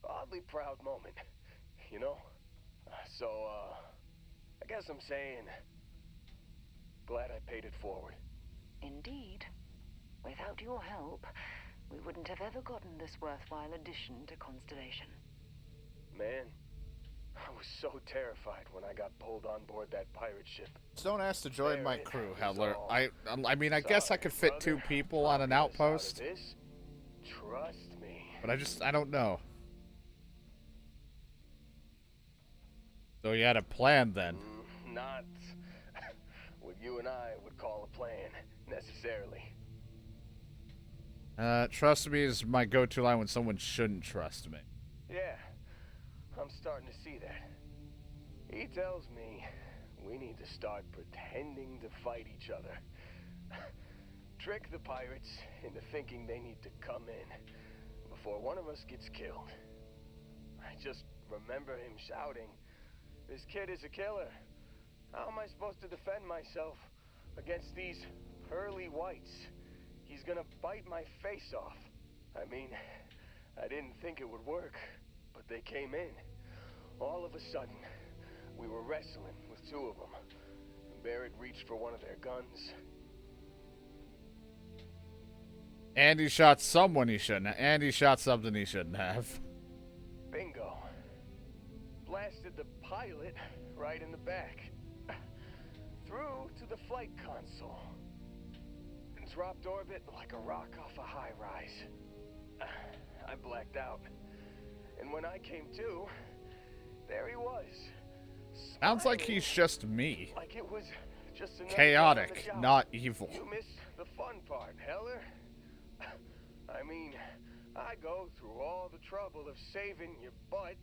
Oddly proud moment, you know? So, I guess I'm saying, glad I paid it forward. Indeed. Without your help, we wouldn't have ever gotten this worthwhile addition to Constellation. Man, I was so terrified when I got pulled on board that pirate ship. Don't ask to join my crew, Heller. I mean, I guess I could fit 2 people on an outpost. Trust me. But I don't know. So you had a plan then? Not what you and I would call a plan, necessarily. Trust me is my go-to line when someone shouldn't trust me. Yeah, I'm starting to see that. He tells me we need to start pretending to fight each other. Trick the pirates into thinking they need to come in before one of us gets killed. I just remember him shouting, "This kid is a killer. How am I supposed to defend myself against these pearly whites? He's gonna bite my face off." I mean, I didn't think it would work, but they came in. All of a sudden, we were wrestling with 2 of them. Barrett reached for one of their guns. And he shot someone he shouldn't have. And he shot something he shouldn't have. Bingo. Blasted the pilot right in the back. Through to the flight console. Dropped orbit like a rock off a high rise. I blacked out. And when I came to, there he was. Sounds like he's just me. Like it was just another chaotic, not evil. You missed the fun part, Heller. I mean, I go through all the trouble of saving your butt,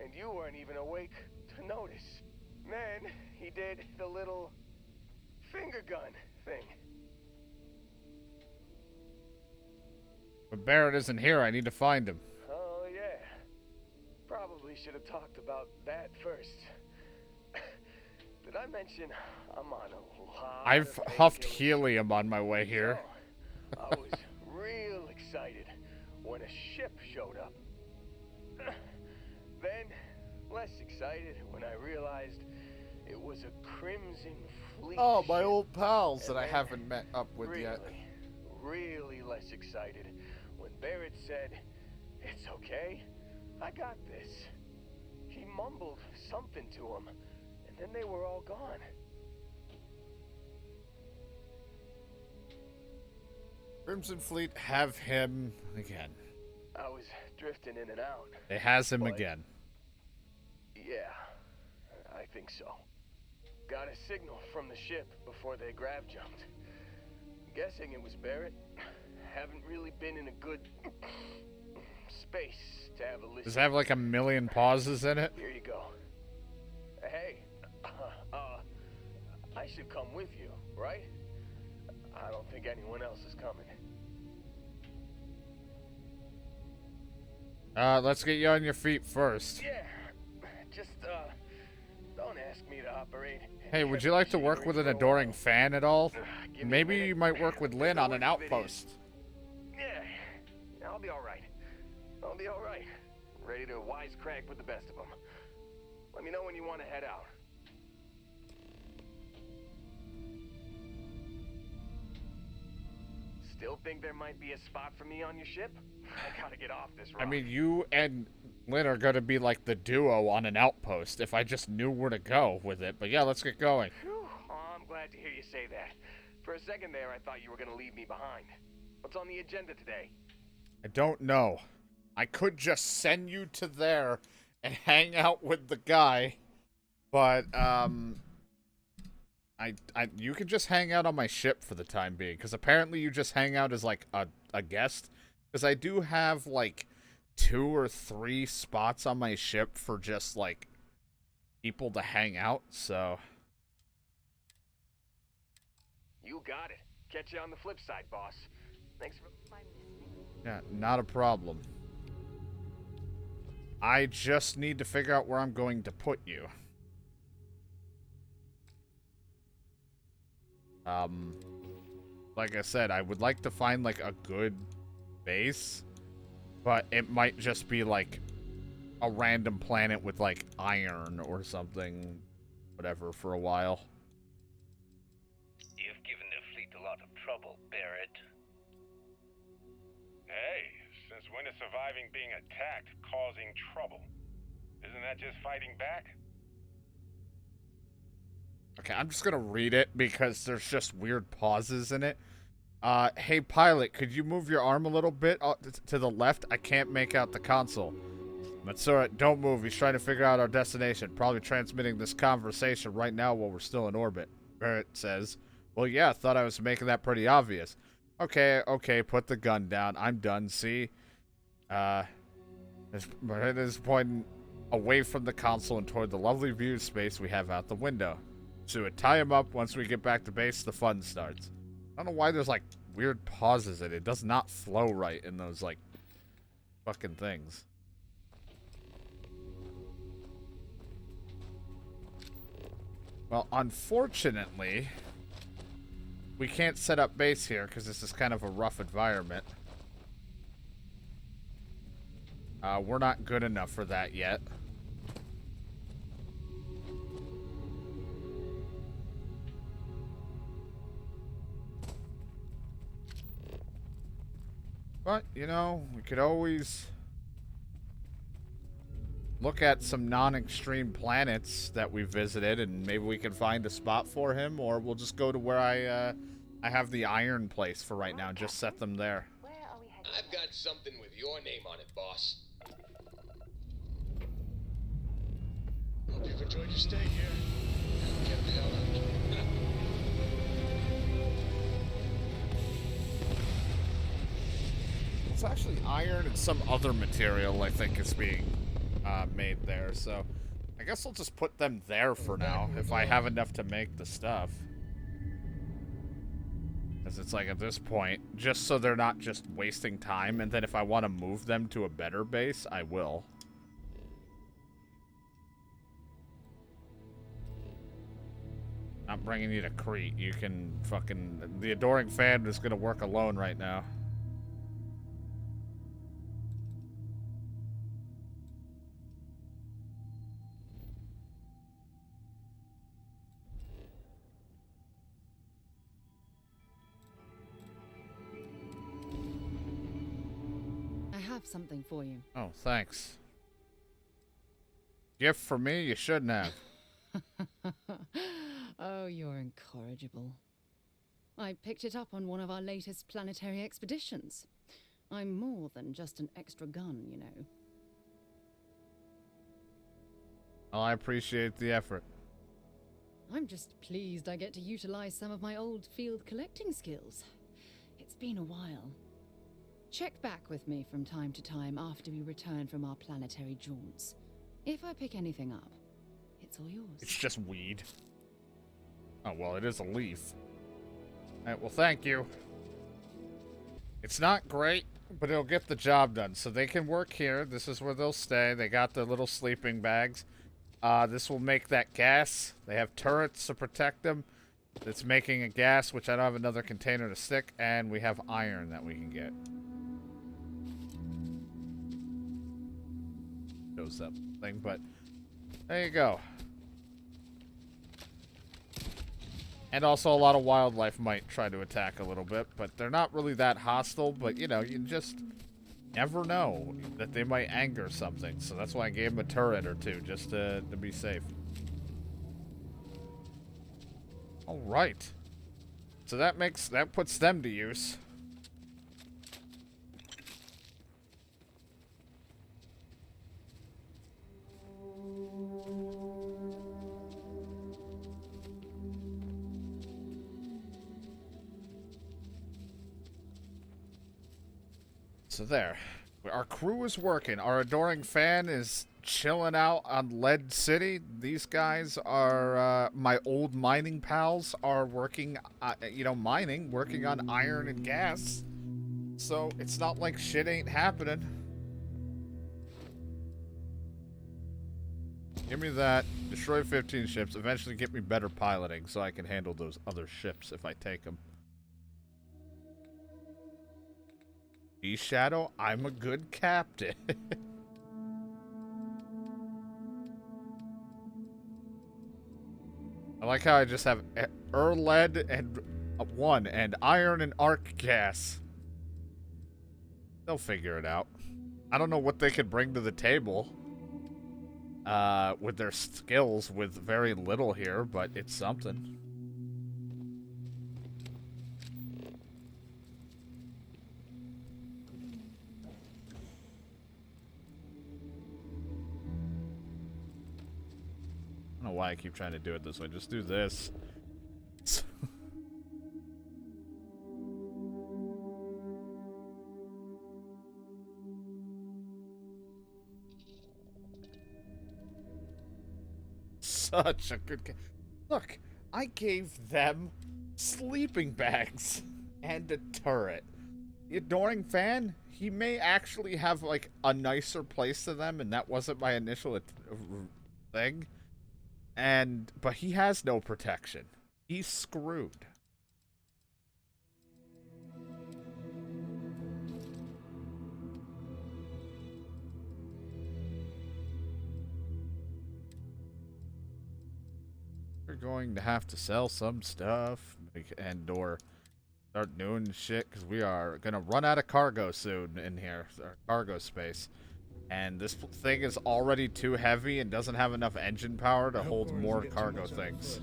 and you weren't even awake to notice. Then he did the little finger gun thing. But Barrett isn't here. I need to find him. Oh, yeah. Probably should have talked about that first. Did I mention I'm on a lot I've huffed helium on my way here. I was real excited when a ship showed up. Then, less excited when I realized it was a Crimson Fleet Oh, my ship. old pals that And I then, haven't met up with yet. Really less excited when Barrett said, "It's okay, I got this." He mumbled something to him, and then they were all gone. Crimson Fleet have him again. I was drifting in and out. It has him But- again. Yeah, I think so. Got a signal from the ship before they grav jumped. Guessing it was Barrett. Haven't really been in a good space to have a listen. Does it have like a million pauses in it? Here you go. Hey, I should come with you, right? I don't think anyone else is coming. Let's get you on your feet first. Yeah, just, don't ask me to operate. Hey, would you like to work with an adoring fan at all? Maybe you might work with Lynn on an outpost. Yeah, I'll be alright. I'll be alright. Ready to wisecrack with the best of them. Let me know when you want to head out. Still think there might be a spot for me on your ship? I gotta get off this rock. I mean, you and Lynn are gonna be like the duo on an outpost if I just knew where to go with it. But yeah, let's get going. Whew. Oh, I'm glad to hear you say that. For a second there, I thought you were gonna leave me behind. What's on the agenda today? I don't know. I could just send you to there and hang out with the guy, but you could just hang out on my ship for the time being, because apparently you just hang out as like a guest. Because I do have like 2 or 3 spots on my ship for just like people to hang out. So You got it. Catch you on the flip side, boss. Thanks for yeah, not a problem. I just need to figure out where I'm going to put you. Like I said, I would like to find like a good base, but it might just be like a random planet with like iron or something, whatever, for a while. You've given the fleet a lot of trouble, Barrett. Hey, since when is surviving being attacked causing trouble? Isn't that just fighting back? Okay, I'm just gonna read it because there's just weird pauses in it. Hey pilot, could you move your arm a little bit to the left? I can't make out the console. That's alright, don't move. He's trying to figure out our destination. Probably transmitting this conversation right now while we're still in orbit. Barrett says, well, yeah, thought I was making that pretty obvious. Okay, put the gun down. I'm done, see? Is pointing away from the console and toward the lovely view space we have out the window. So tie him up. Once we get back to base, the fun starts. I don't know why there's like weird pauses in it. It does not flow right in those like fucking things. Well, unfortunately, we can't set up base here because this is kind of a rough environment. We're not good enough for that yet. But, you know, we could always look at some non-extreme planets that we visited, and maybe we can find a spot for him, or we'll just go to where I have the iron place for right now and just set them there. I've got something with your name on it, boss. Hope you've enjoyed your stay here. Get the hell out. It's actually iron and some other material I think is being made there, so I guess I'll just put them there for now if I have enough to make the stuff. Because it's like at this point, just so they're not just wasting time, and then if I want to move them to a better base, I will. Not bringing you to Crete. You can fucking... The adoring fan is going to work alone right now. have something for you. Oh, thanks. Gift for me? You shouldn't have. Oh, you're incorrigible. I picked it up on one of our latest planetary expeditions. I'm more than just an extra gun, you know. Well, I appreciate the effort. I'm just pleased I get to utilize some of my old field collecting skills. It's been a while. Check back with me from time to time after we return from our planetary jaunts. If I pick anything up, it's all yours. It's just weed. Oh, well, it is a leaf. Alright, well, thank you. It's not great, but it'll get the job done. So they can work here. This is where they'll stay. They got their little sleeping bags. This will make that gas. They have turrets to protect them. It's making a gas, which I don't have another container to stick. And we have iron that we can get. Shows up thing, but there you go. And also a lot of wildlife might try to attack a little bit, but they're not really that hostile, but you know, you just never know that they might anger something. So that's why I gave them a turret or two, just to be safe. Alright. So that puts them to use. So there. Our crew is working. Our adoring fan is chilling out on Lead City. These guys are, my old mining pals are working, you know, mining, working on iron and gas. So it's not like shit ain't happening. Give me that. Destroy 15 ships. Eventually get me better piloting so I can handle those other ships if I take them. Shadow, I'm a good captain. I like how I just have lead and one and iron and arc gas. They'll figure it out. I don't know what they could bring to the table with their skills with very little here, but it's something. I don't know why I keep trying to do it this way. Just do this. Such a good... Look, I gave them sleeping bags and a turret. The adoring fan, he may actually have, like, a nicer place to them, and that wasn't my initial thing. But he has no protection. He's screwed. We're going to have to sell some stuff and/or start doing shit because we are gonna run out of cargo soon in here, our cargo space. And this thing is already too heavy and doesn't have enough engine power to hold more cargo things.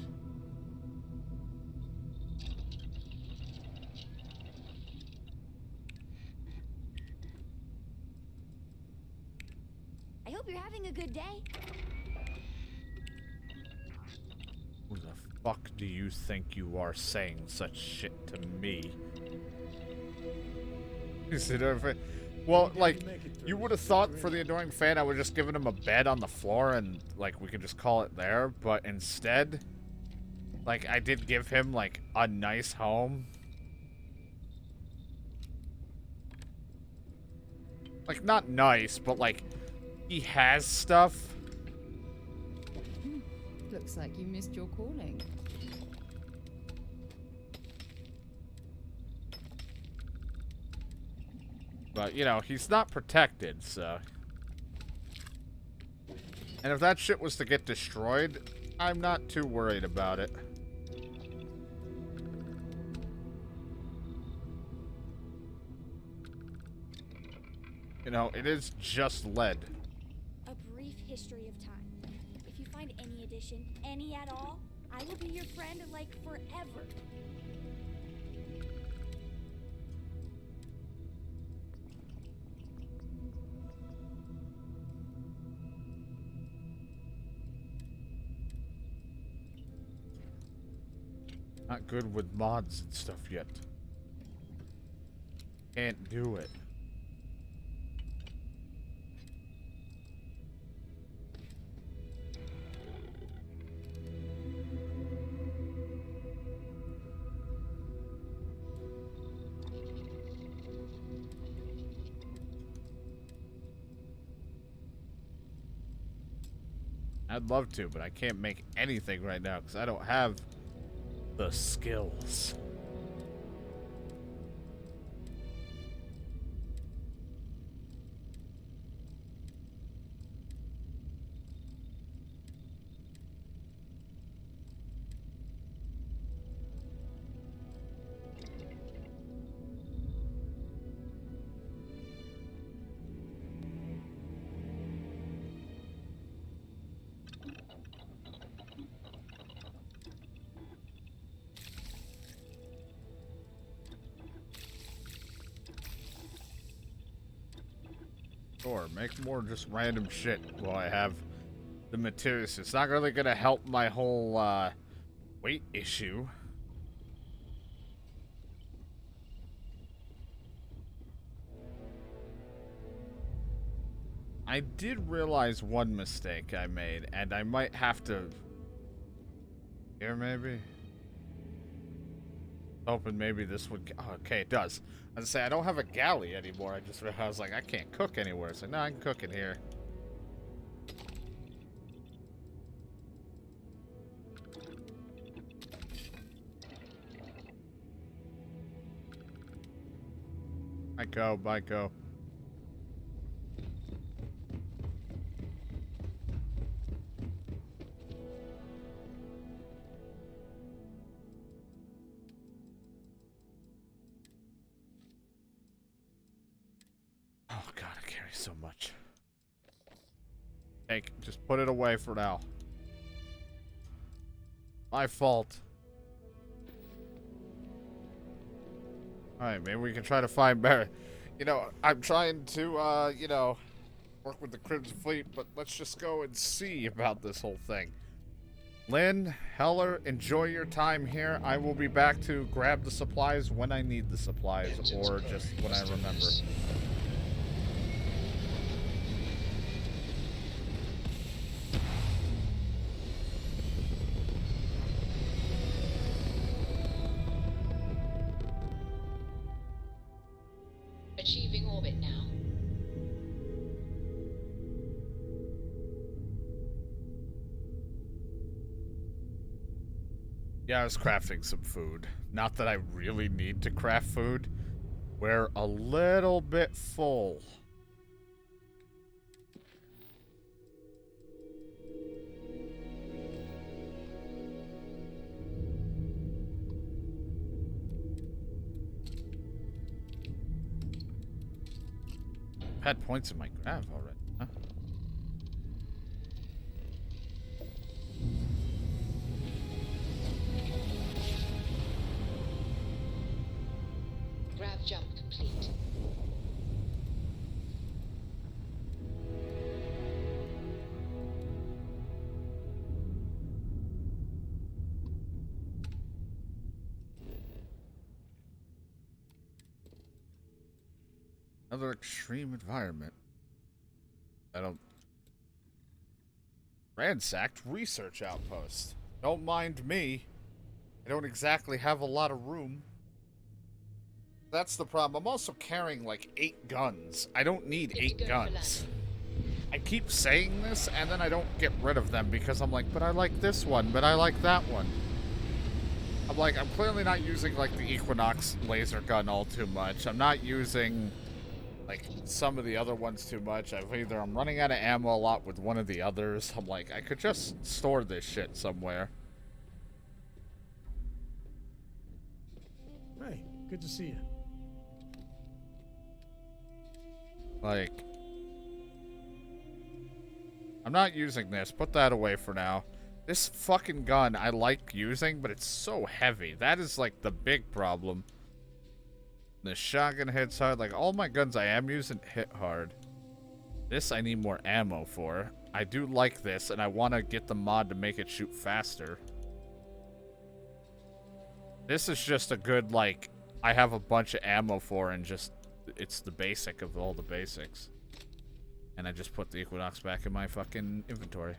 I hope you're having a good day. Who the fuck do you think you are saying such shit to me? Is it over? Well, like, you would have thought for the adoring fan I would have just given him a bed on the floor and, like, we could just call it there. But instead, like, I did give him, like, a nice home. Like, not nice, but, like, he has stuff. Looks like you missed your calling. But, you know, he's not protected, so... And if that shit was to get destroyed, I'm not too worried about it. You know, it is just lead. A brief history of time. If you find any addition, any at all, I will be your friend like forever. Not good with mods and stuff yet. Can't do it. I'd love to, but I can't make anything right now because I don't have the skills. Sure, make more just random shit while I have the materials. It's not really gonna help my whole weight issue. I did realize one mistake I made, and I might have to... Here, maybe? Hoping maybe this would... Oh, okay, it does. I was gonna say, I don't have a galley anymore. I just realized, like, I can't cook anywhere. So, no, I can cook in here. Might go. Oh god, I carry so much. Hey, just put it away for now. My fault. Alright, maybe we can try to find Barrett. You know, I'm trying to, you know, work with the Crimson Fleet, but let's just go and see about this whole thing. Lynn, Heller, enjoy your time here. I will be back to grab the supplies when I need the supplies, or just when I remember. Achieving orbit now. Yeah, I was crafting some food. Not that I really need to craft food. We're a little bit full. I've had points in my grav already, huh? Grav jump complete. Another extreme environment. I don't... Ransacked research outpost. Don't mind me. I don't exactly have a lot of room. That's the problem. I'm also carrying like 8 guns. I don't need 8 guns. I keep saying this, and then I don't get rid of them because I'm like, but I like this one, but I like that one. I'm like, I'm clearly not using like the Equinox laser gun all too much. I'm not using like some of the other ones too much. I'm running out of ammo a lot with one of the others. I'm like, I could just store this shit somewhere. Hey, good to see you. Like, I'm not using this. Put that away for now. This fucking gun I like using, but it's so heavy. That is like the big problem. The shotgun hits hard. Like, all my guns I am using hit hard. This I need more ammo for. I do like this, and I want to get the mod to make it shoot faster. This is just a good, like, I have a bunch of ammo for, and just, it's the basic of all the basics. And I just put the Equinox back in my fucking inventory.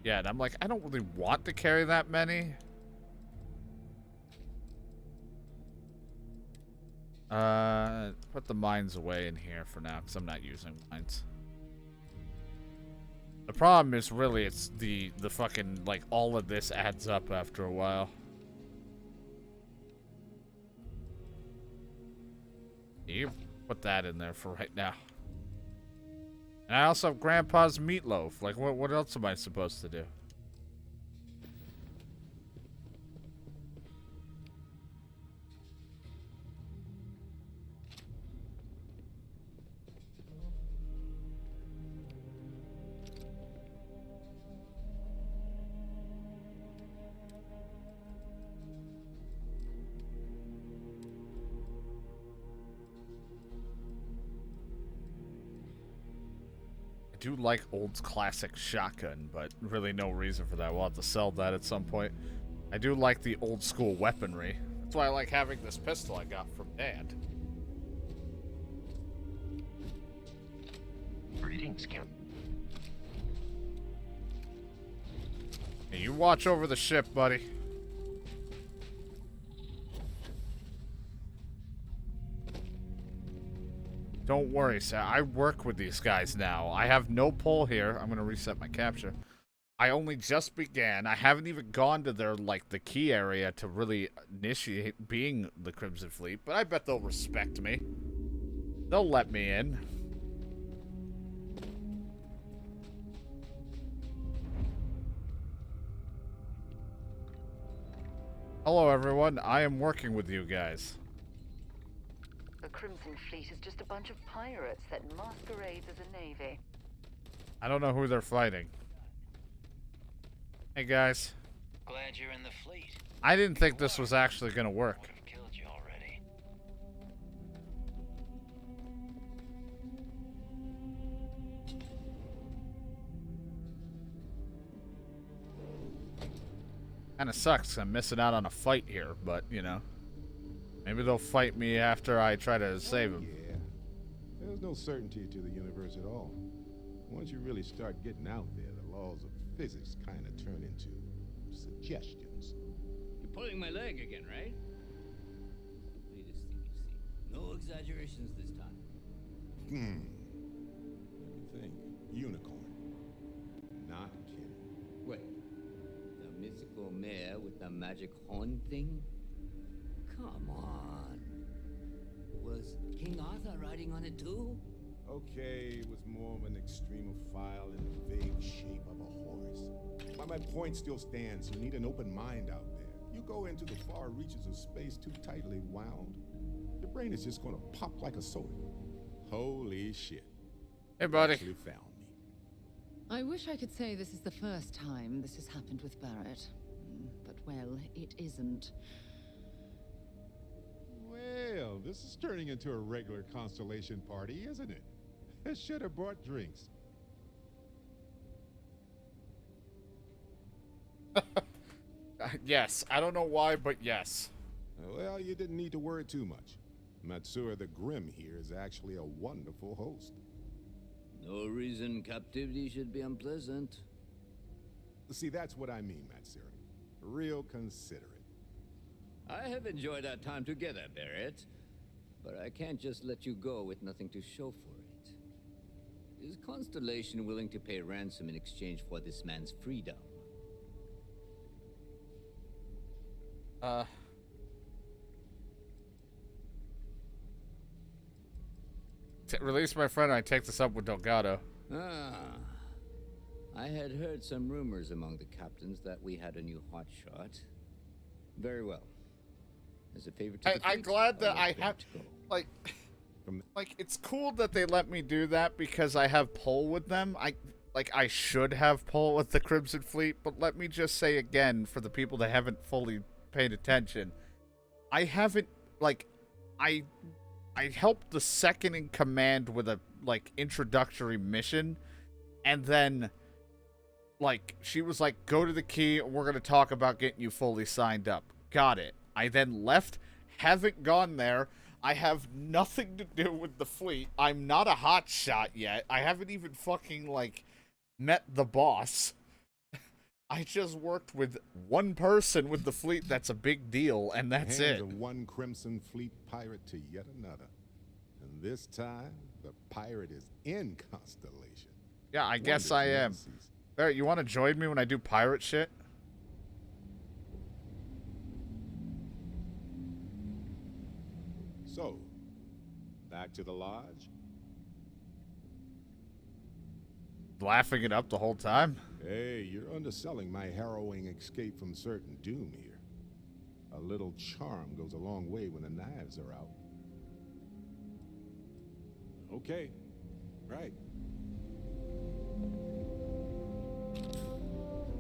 Yeah, and I'm like, I don't really want to carry that many. Put the mines away in here for now, because I'm not using mines. The problem is really it's the fucking, like, all of this adds up after a while. You put that in there for right now. And I also have Grandpa's meatloaf. Like, what else am I supposed to do? I do like old classic shotgun, but really no reason for that. We'll have to sell that at some point. I do like the old school weaponry. That's why I like having this pistol I got from Dad. Greetings, Captain. Hey, you watch over the ship, buddy. Don't worry, sir. I work with these guys now. I have no pull here. I'm going to reset my capture. I only just began. I haven't even gone to their, like, the key area to really initiate being the Crimson Fleet, but I bet they'll respect me. They'll let me in. Hello, everyone. I am working with you guys. The Crimson Fleet is just a bunch of pirates that masquerades as a navy. I don't know who they're fighting. Hey, guys. Glad you're in the fleet. I didn't think this was actually going to work. Would have killed you already. Kind of sucks. I'm missing out on a fight here, but, you know. Maybe they'll fight me after I try to save them. Yeah. There's no certainty to the universe at all. Once you really start getting out there, the laws of physics kind of turn into suggestions. You're pulling my leg again, right? Latest thing you've seen. No exaggerations this time. Let me think. Unicorn. Not kidding. Wait. The mythical mare with the magic horn thing? Come on. Was King Arthur riding on it too? Okay, it was more of an extremophile in the vague shape of a horse. But my point still stands. You need an open mind out there. You go into the far reaches of space too tightly wound, your brain is just gonna pop like a soda. Holy shit. Hey, buddy. You actually found me. I wish I could say this is the first time this has happened with Barrett. But, well, it isn't. Well, this is turning into a regular Constellation party, isn't it? I should have brought drinks. Yes. I don't know why, but yes. Well, you didn't need to worry too much. Matsura the Grim here is actually a wonderful host. No reason captivity should be unpleasant. See, that's what I mean, Matsura. Real considerate. I have enjoyed our time together, Barrett. But I can't just let you go with nothing to show for it. Is Constellation willing to pay ransom in exchange for this man's freedom? Release my friend and I take this up with Delgado. I had heard some rumors among the captains that we had a new hotshot. Very well. As a favor to the I'm fleet, glad that I'll I let have, Barrett go. like, from Like, it's cool that they let me do that because I have pull with them. I should have pull with the Crimson Fleet, but let me just say again, for the people that haven't fully paid attention, I haven't, like, I helped the second in command with a, like, introductory mission, and then, like, she was like, go to the key, and we're going to talk about getting you fully signed up. Got it. I then left, haven't gone there. I have nothing to do with the fleet. I'm not a hotshot yet. I haven't even fucking, like, met the boss. I just worked with one person with the fleet that's a big deal, and that's hands it. of one Crimson Fleet pirate to yet another. And this time, the pirate is in Constellation. Yeah, I guess I am. Barrett, you want to join me when I do pirate shit? So, back to the lodge? Laughing it up the whole time? Hey, you're underselling my harrowing escape from certain doom here. A little charm goes a long way when the knives are out. Okay, right.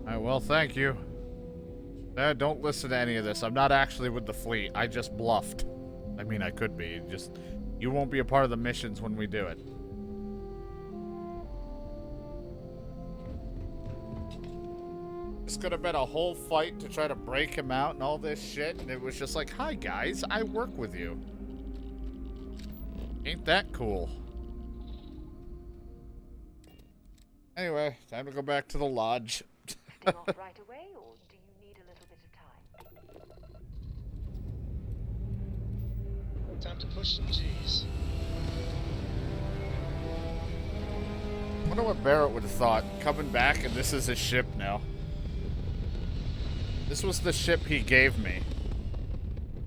Alright, well, thank you. Don't listen to any of this. I'm not actually with the fleet. I just bluffed. I mean, I could be. Just, you won't be a part of the missions when we do it. It's gonna been a whole fight to try to break him out and all this shit, and it was just like, hi guys, I work with you. Ain't that cool? Anyway, time to go back to the lodge. Heading off right away, or do you need a little bit of time? Time to push some G's. I wonder what Barrett would have thought, coming back and this is his ship now. This was the ship he gave me,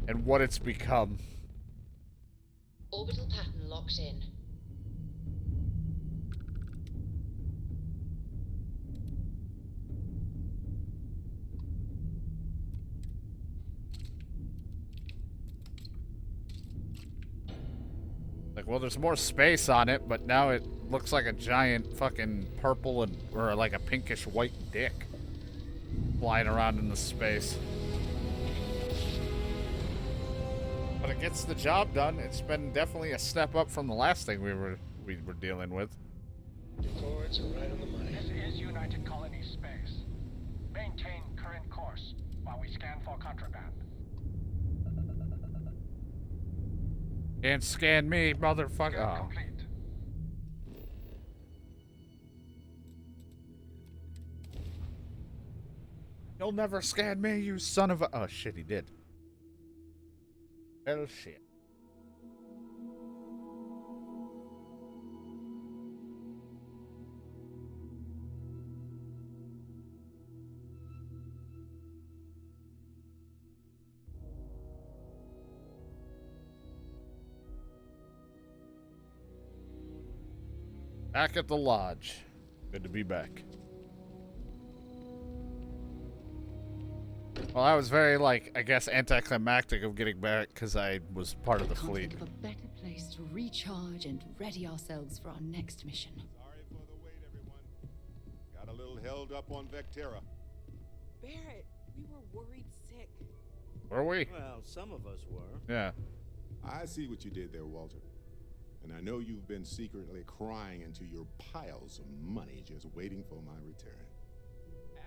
and what it's become. Orbital pattern locked in. Like, well, there's more space on it, but now it looks like a giant fucking purple and, or like a pinkish white dick flying around in the space. But it gets the job done. It's been definitely a step up from the last thing we were dealing with. Your coords are right on the money. This is United Colony Space. Maintain current course while we scan for contraband. Can't scan me, motherfucker. Oh. Complete. You'll never scan me, you son of a... Oh, shit, he did. Hell, shit. Back at the lodge. Good to be back. Well, I was very, like, I guess, anticlimactic of getting back because I was part of the fleet. Can't think of a better place to recharge and ready ourselves for our next mission. Sorry for the wait, everyone. Got a little held up on Vectera. Barrett, we were worried sick. Were we? Well, some of us were. Yeah. I see what you did there, Walter. And I know you've been secretly crying into your piles of money just waiting for my return.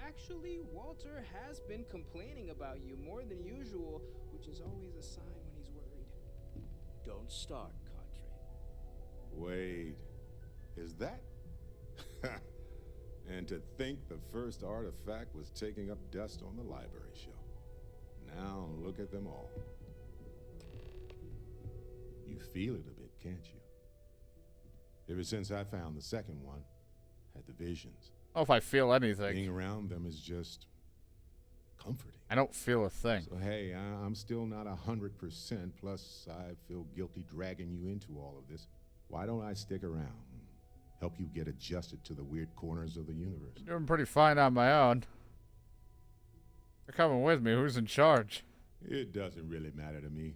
Actually, Walter has been complaining about you more than usual, which is always a sign when he's worried. Don't start, Kadri. Wait, is that? And to think the first artifact was taking up dust on the library shelf. Now look at them all. You feel it a bit, can't you? Ever since I found the second one, had the visions. Oh, if I feel anything. Being around them is just comforting. I don't feel a thing. So hey, I'm still not 100%, plus I feel guilty dragging you into all of this. Why don't I stick around and help you get adjusted to the weird corners of the universe? I'm doing pretty fine on my own. You're coming with me. Who's in charge? It doesn't really matter to me.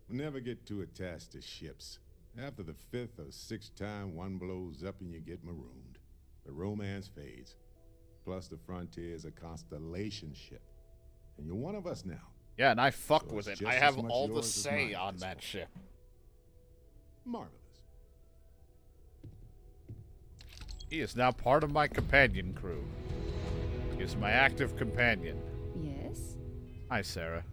We'll never get too attached to ships. After the 5th or 6th time one blows up and you get marooned, the romance fades. Plus the frontier is a constellation ship. And you're one of us now. Yeah, and I fuck So with it's it. just I as have much all the yours as say mine on at this that point. ship. Marvelous. He is now part of my companion crew. He is my active companion. Yes? Hi, Sarah.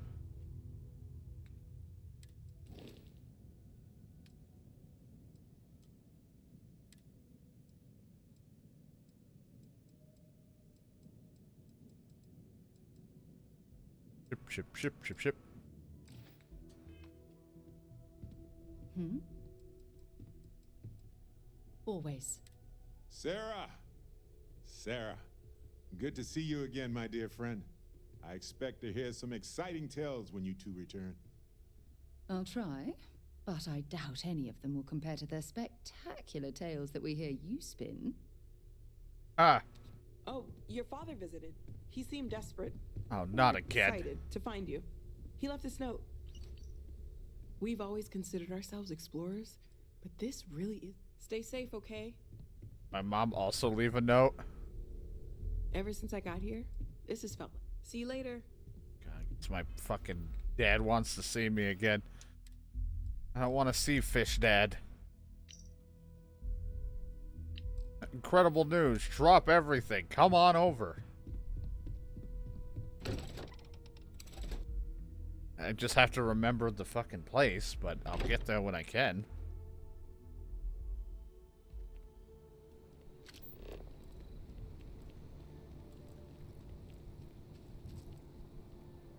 Ship. Always. Sarah, good to see you again, my dear friend. I expect to hear some exciting tales when you two return. I'll try, but I doubt any of them will compare to the spectacular tales that we hear you spin. Ah. Oh, your father visited. He seemed desperate. Oh, not again. Excited to find you. He left this note. We've always considered ourselves explorers, but this really is. Stay safe, okay? My mom also leave a note. Ever since I got here, this has felt. See you later. God, it's my fucking dad wants to see me again. I don't want to see Fish Dad. Incredible news. Drop everything. Come on over. I just have to remember the fucking place, but I'll get there when I can.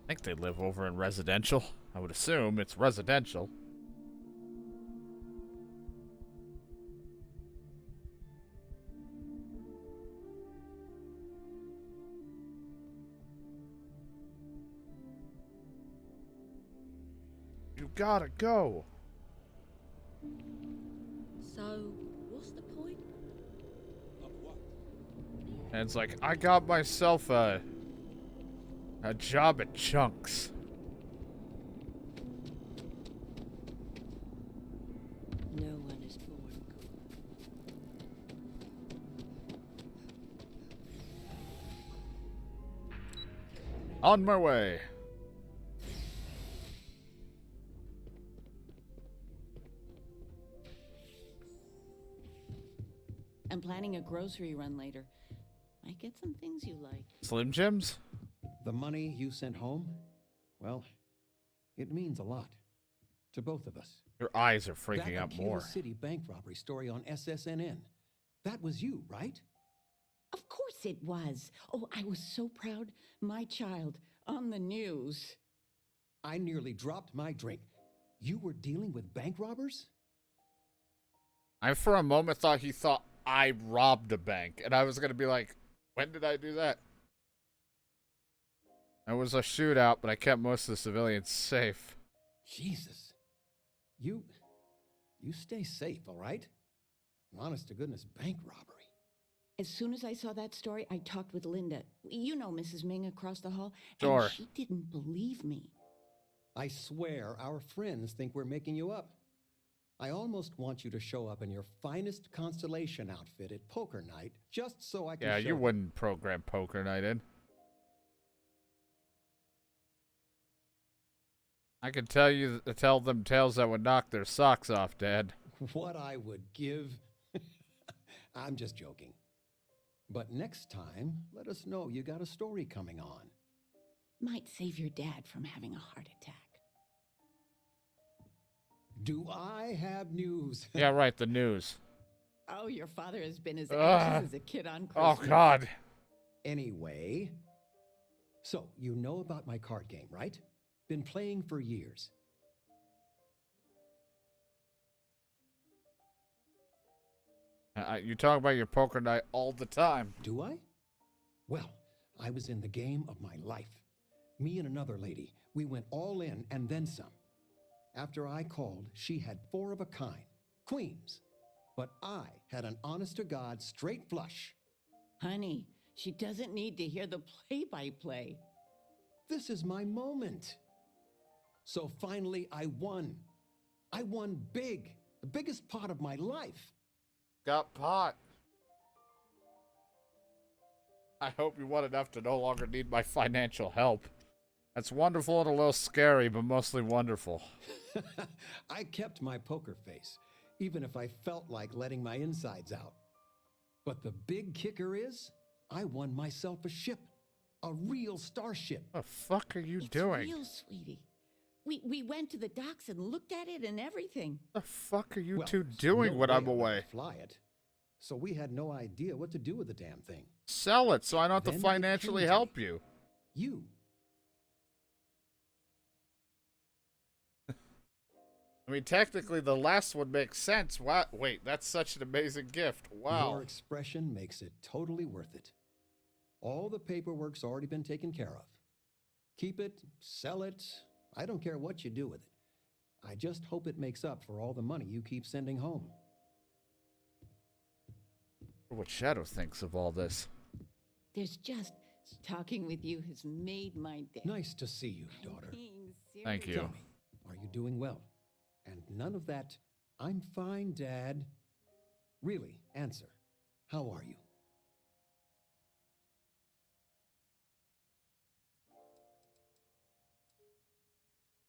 I think they live over in residential. I would assume it's residential. You gotta go. So, what's the point? And it's like, I got myself a job at Chunks. No one is born good. On my way. I'm planning a grocery run later. Might get some things you like. Slim Jims? The money you sent home? Well, it means a lot. To both of us. Your eyes are freaking that out Aquila more. City bank robbery story on SSNN. That was you, right? Of course it was. Oh, I was so proud. My child on the news. I nearly dropped my drink. You were dealing with bank robbers? I for a moment thought he thought I robbed a bank, and I was gonna be like, when did I do that? It was a shootout, but I kept most of the civilians safe. Jesus. You stay safe, all right? An honest-to-goodness bank robbery. As soon as I saw that story, I talked with Linda. You know Mrs. Ming across the hall. Sure. And she didn't believe me. I swear our friends think we're making you up. I almost want you to show up in your finest Constellation outfit at poker night, just so I can Yeah, show you wouldn't program poker night in. I could tell them tales that would knock their socks off, Dad. what I would give. I'm just joking. But next time, let us know you got a story coming on. Might save your dad from having a heart attack. Do I have news? Yeah, right, the news. Oh, your father has been as anxious as a kid on Christmas. Oh, God. Anyway, so you know about my card game, right? Been playing for years. You talk about your poker night all the time. Do I? Well, I was in the game of my life. Me and another lady, we went all in and then some. After I called, she had 4 of a kind, queens. But I had an honest-to-God straight flush. Honey, she doesn't need to hear the play-by-play. This is my moment. So finally, I won. I won big. The biggest part of my life. Got pot. I hope you want enough to no longer need my financial help. That's wonderful and a little scary, but mostly wonderful. I kept my poker face, even if I felt like letting my insides out. But the big kicker is, I won myself a ship. A real starship. What the fuck are you doing? It's real, sweetie. We went to the docks and looked at it and everything. What the fuck are you Well, two there's doing no when way I'm I'll away? ever fly it. So we had no idea what to do with the damn thing. Sell it so I don't have to Then it financially came to help me. you. You. I mean, technically, the last one makes sense. What? Wait, that's such an amazing gift. Wow. Your expression makes it totally worth it. All the paperwork's already been taken care of. Keep it, sell it. I don't care what you do with it. I just hope it makes up for all the money you keep sending home. What Shadow thinks of all this. There's just talking with you has made my day. Nice to see you, daughter. Being serious. Thank you. Tell me, are you doing well? And none of that, I'm fine, Dad. Really, answer. How are you?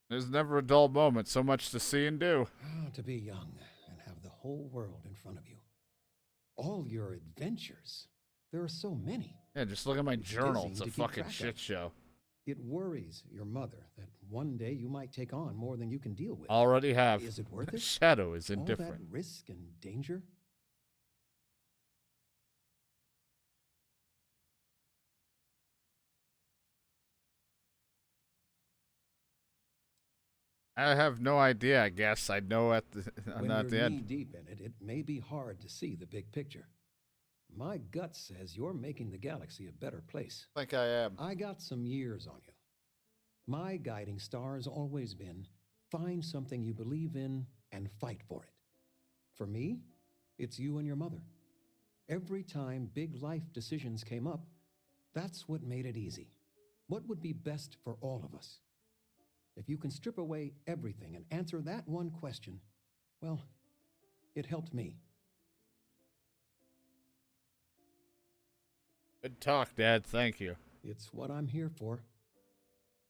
There's never a dull moment, so much to see and do. Ah, to be young and have the whole world in front of you. All your adventures. There are so many. Yeah, just look at my It's journal. dizzying It's a to keep fucking track of. shit show. It worries your mother that one day you might take on more than you can deal with. Already have. Is it worth it? Shadow is All indifferent. that risk and danger? I have no idea, I guess. I know at the, When not you're at the knee end. deep in it, it may be hard to see the big picture. My gut says you're making the galaxy a better place. I think I am. I got some years on you. My guiding star has always been find something you believe in and fight for it. For me, it's you and your mother. Every time big life decisions came up, that's what made it easy. What would be best for all of us? If you can strip away everything and answer that one question, well, it helped me. Good talk, Dad. Thank you. It's what I'm here for.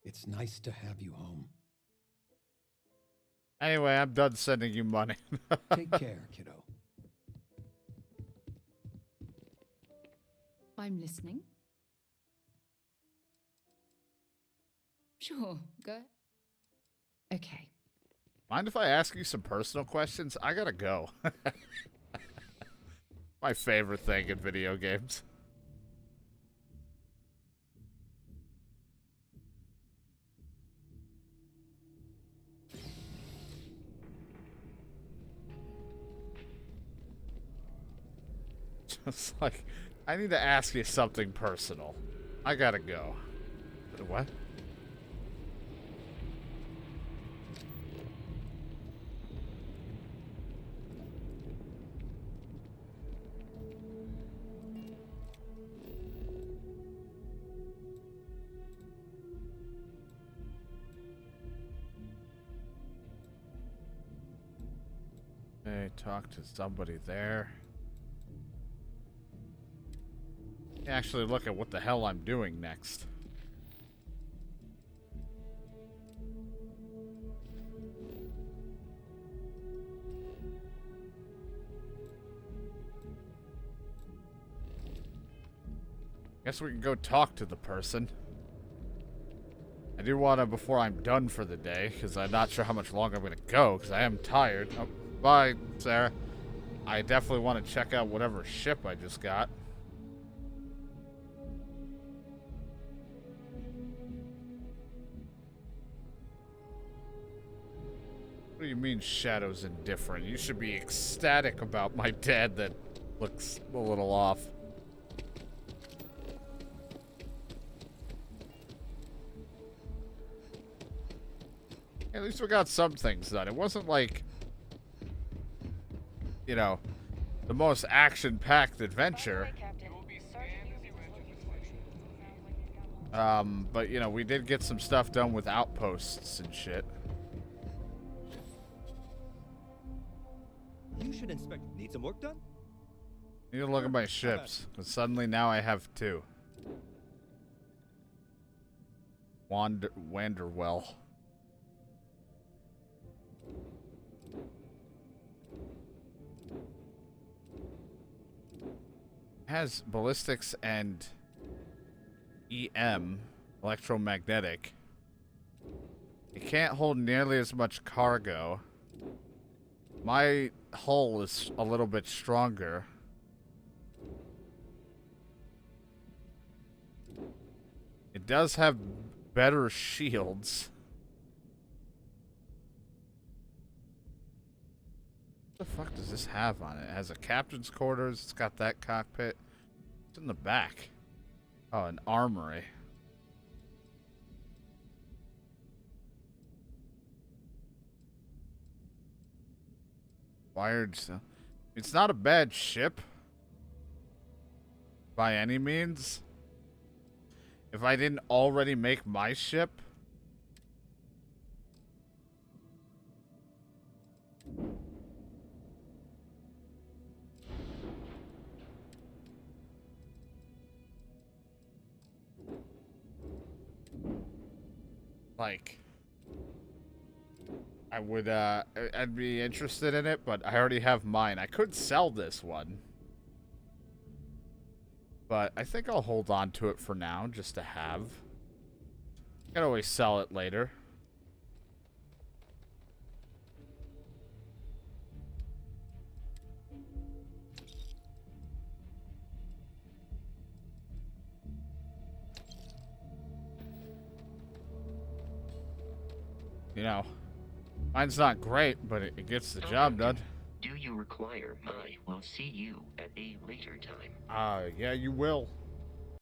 It's nice to have you home. Anyway, I'm done sending you money. Take care, kiddo. I'm listening. Sure, go. Okay. Mind if I ask you some personal questions? I gotta go. My favorite thing in video games. Just like, I need to ask you something personal. I gotta go. What? Okay, talk to somebody there. Actually look at what the hell I'm doing next. Guess we can go talk to the person. I do want to before I'm done for the day, because I'm not sure how much longer I'm going to go, because I am tired. Oh, bye, Sarah. I definitely want to check out whatever ship I just got. What do you mean Shadow's indifferent? You should be ecstatic about my dad that looks a little off. At least we got some things done. It wasn't like, you know, the most action-packed adventure. But, you know, we did get some stuff done with outposts and shit. should inspect. Need some work done? I need to look at my ships, because suddenly now I have 2. Wanderwell. Has ballistics and EM, electromagnetic. It can't hold nearly as much cargo. My hull is a little bit stronger. It does have better shields. What the fuck does this have on it? It has a captain's quarters. It's got that cockpit. What's in the back? Oh, an armory. Wired. It's not a bad ship by any means. If I didn't already make my ship, like, I would, I'd be interested in it, but I already have mine. I could sell this one, but I think I'll hold on to it for now, just to have. I can always sell it later. You know, mine's not great, but it gets the job done. Do you require my? We'll see you at a later time. Yeah, you will.